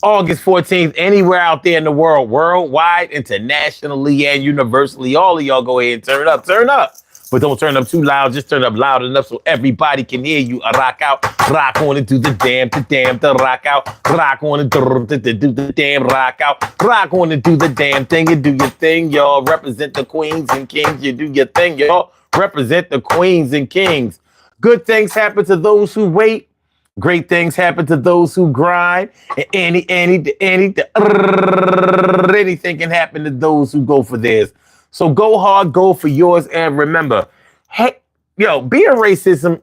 Speaker 1: August 14th, anywhere out there in the world, worldwide, internationally, and universally. All of y'all go ahead and turn up. But don't turn up too loud. Just turn up loud enough so everybody can hear you. Rock out, rock on and do the damn, the rock out. Rock on and do the damn, rock out. Rock on and do the damn thing. You do your thing, y'all. Represent the queens and kings. You do your thing, y'all. Represent the queens and kings. Good things happen to those who wait. Great things happen to those who grind. And anything can happen to those who go for theirs. So go hard, go for yours, and remember, hey, being racist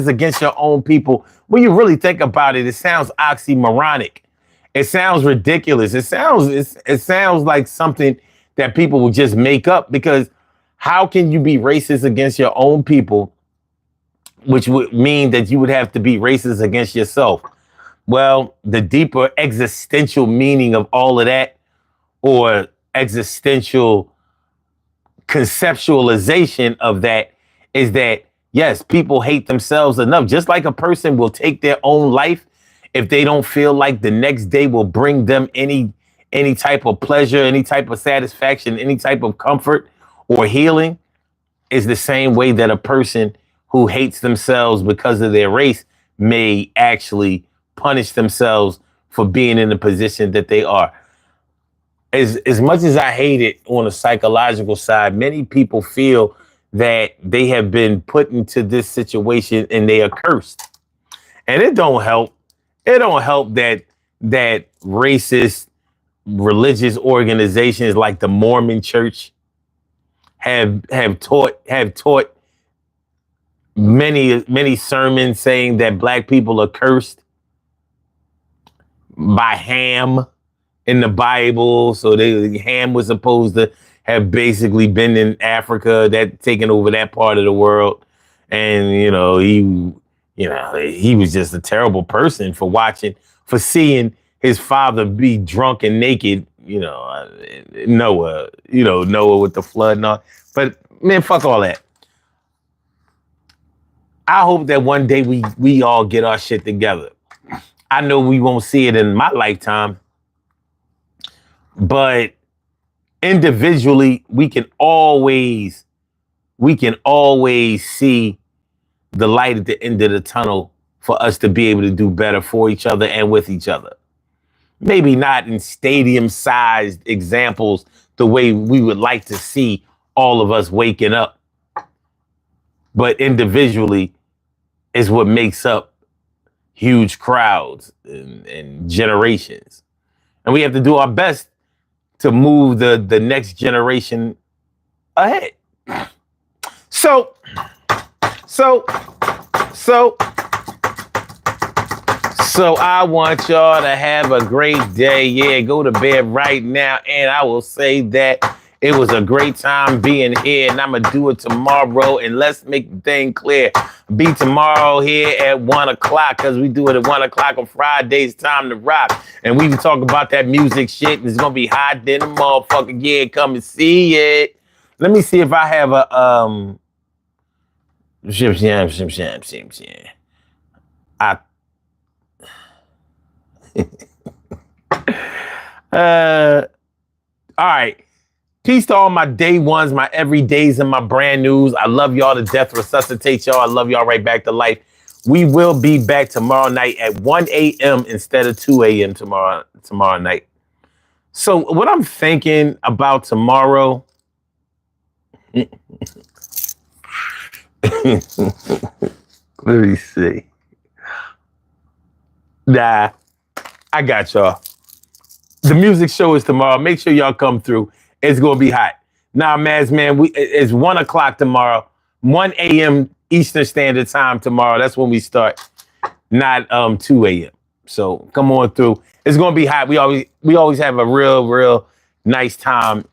Speaker 1: against your own people, when you really think about it, it sounds oxymoronic. It sounds ridiculous. It sounds like something that people will just make up, because how can you be racist against your own people, which would mean that you would have to be racist against yourself? Well, the deeper existential meaning of all of that, or existential conceptualization of that, is that, yes, people hate themselves enough. Just like a person will take their own life if they don't feel like the next day will bring them any type of pleasure, any type of satisfaction, any type of comfort or healing, is the same way that a person who hates themselves because of their race may actually punish themselves for being in the position that they are. As much as I hate it on a psychological side, many people feel that they have been put into this situation and they are cursed. And it don't help. It don't help that racist religious organizations like the Mormon Church have taught many sermons saying that black people are cursed by Ham in the Bible. So Ham was supposed to have basically been in Africa, that taken over that part of the world. And, he was just a terrible person for seeing his father be drunk and naked, Noah with the flood and all. But man, fuck all that. I hope that one day we all get our shit together. I know we won't see it in my lifetime, but individually, we can always see the light at the end of the tunnel for us to be able to do better for each other and with each other. Maybe not in stadium-sized examples the way we would like to see all of us waking up, but individually is what makes up huge crowds and generations. And we have to do our best to move the next generation ahead. So I want y'all to have a great day. Yeah, go to bed right now. And I will say that it was a great time being here, and I'm going to do it tomorrow. And let's make the thing clear. Be tomorrow here at 1 o'clock, because we do it at 1 o'clock on Fridays. Time to rock. And we can talk about that music shit. And it's going to be hot then the motherfucker. Yeah, come and see it. Let me see if I have a... all right. Peace to all my day ones, my everydays, and my brand news. I love y'all to death. Resuscitate y'all. I love y'all right back to life. We will be back tomorrow night at 1 a.m. instead of 2 a.m. tomorrow night. So what I'm thinking about tomorrow... Let me see. Nah, I got y'all. The music show is tomorrow. Make sure y'all come through. It's gonna be hot. Nah, man, it's 1 o'clock tomorrow. 1 a.m. Eastern Standard Time tomorrow. That's when we start. Not 2 a.m. So come on through. It's gonna be hot. We always have a real nice time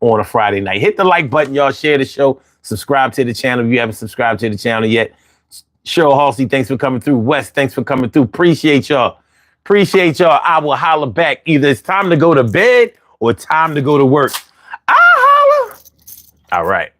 Speaker 1: on a Friday night. Hit the like button, y'all. Share the show. Subscribe to the channel if you haven't subscribed to the channel yet. Cheryl Halsey, thanks for coming through. Wes, thanks for coming through. Appreciate y'all. I will holler back. Either it's time to go to bed or time to go to work. I'll holler. All right.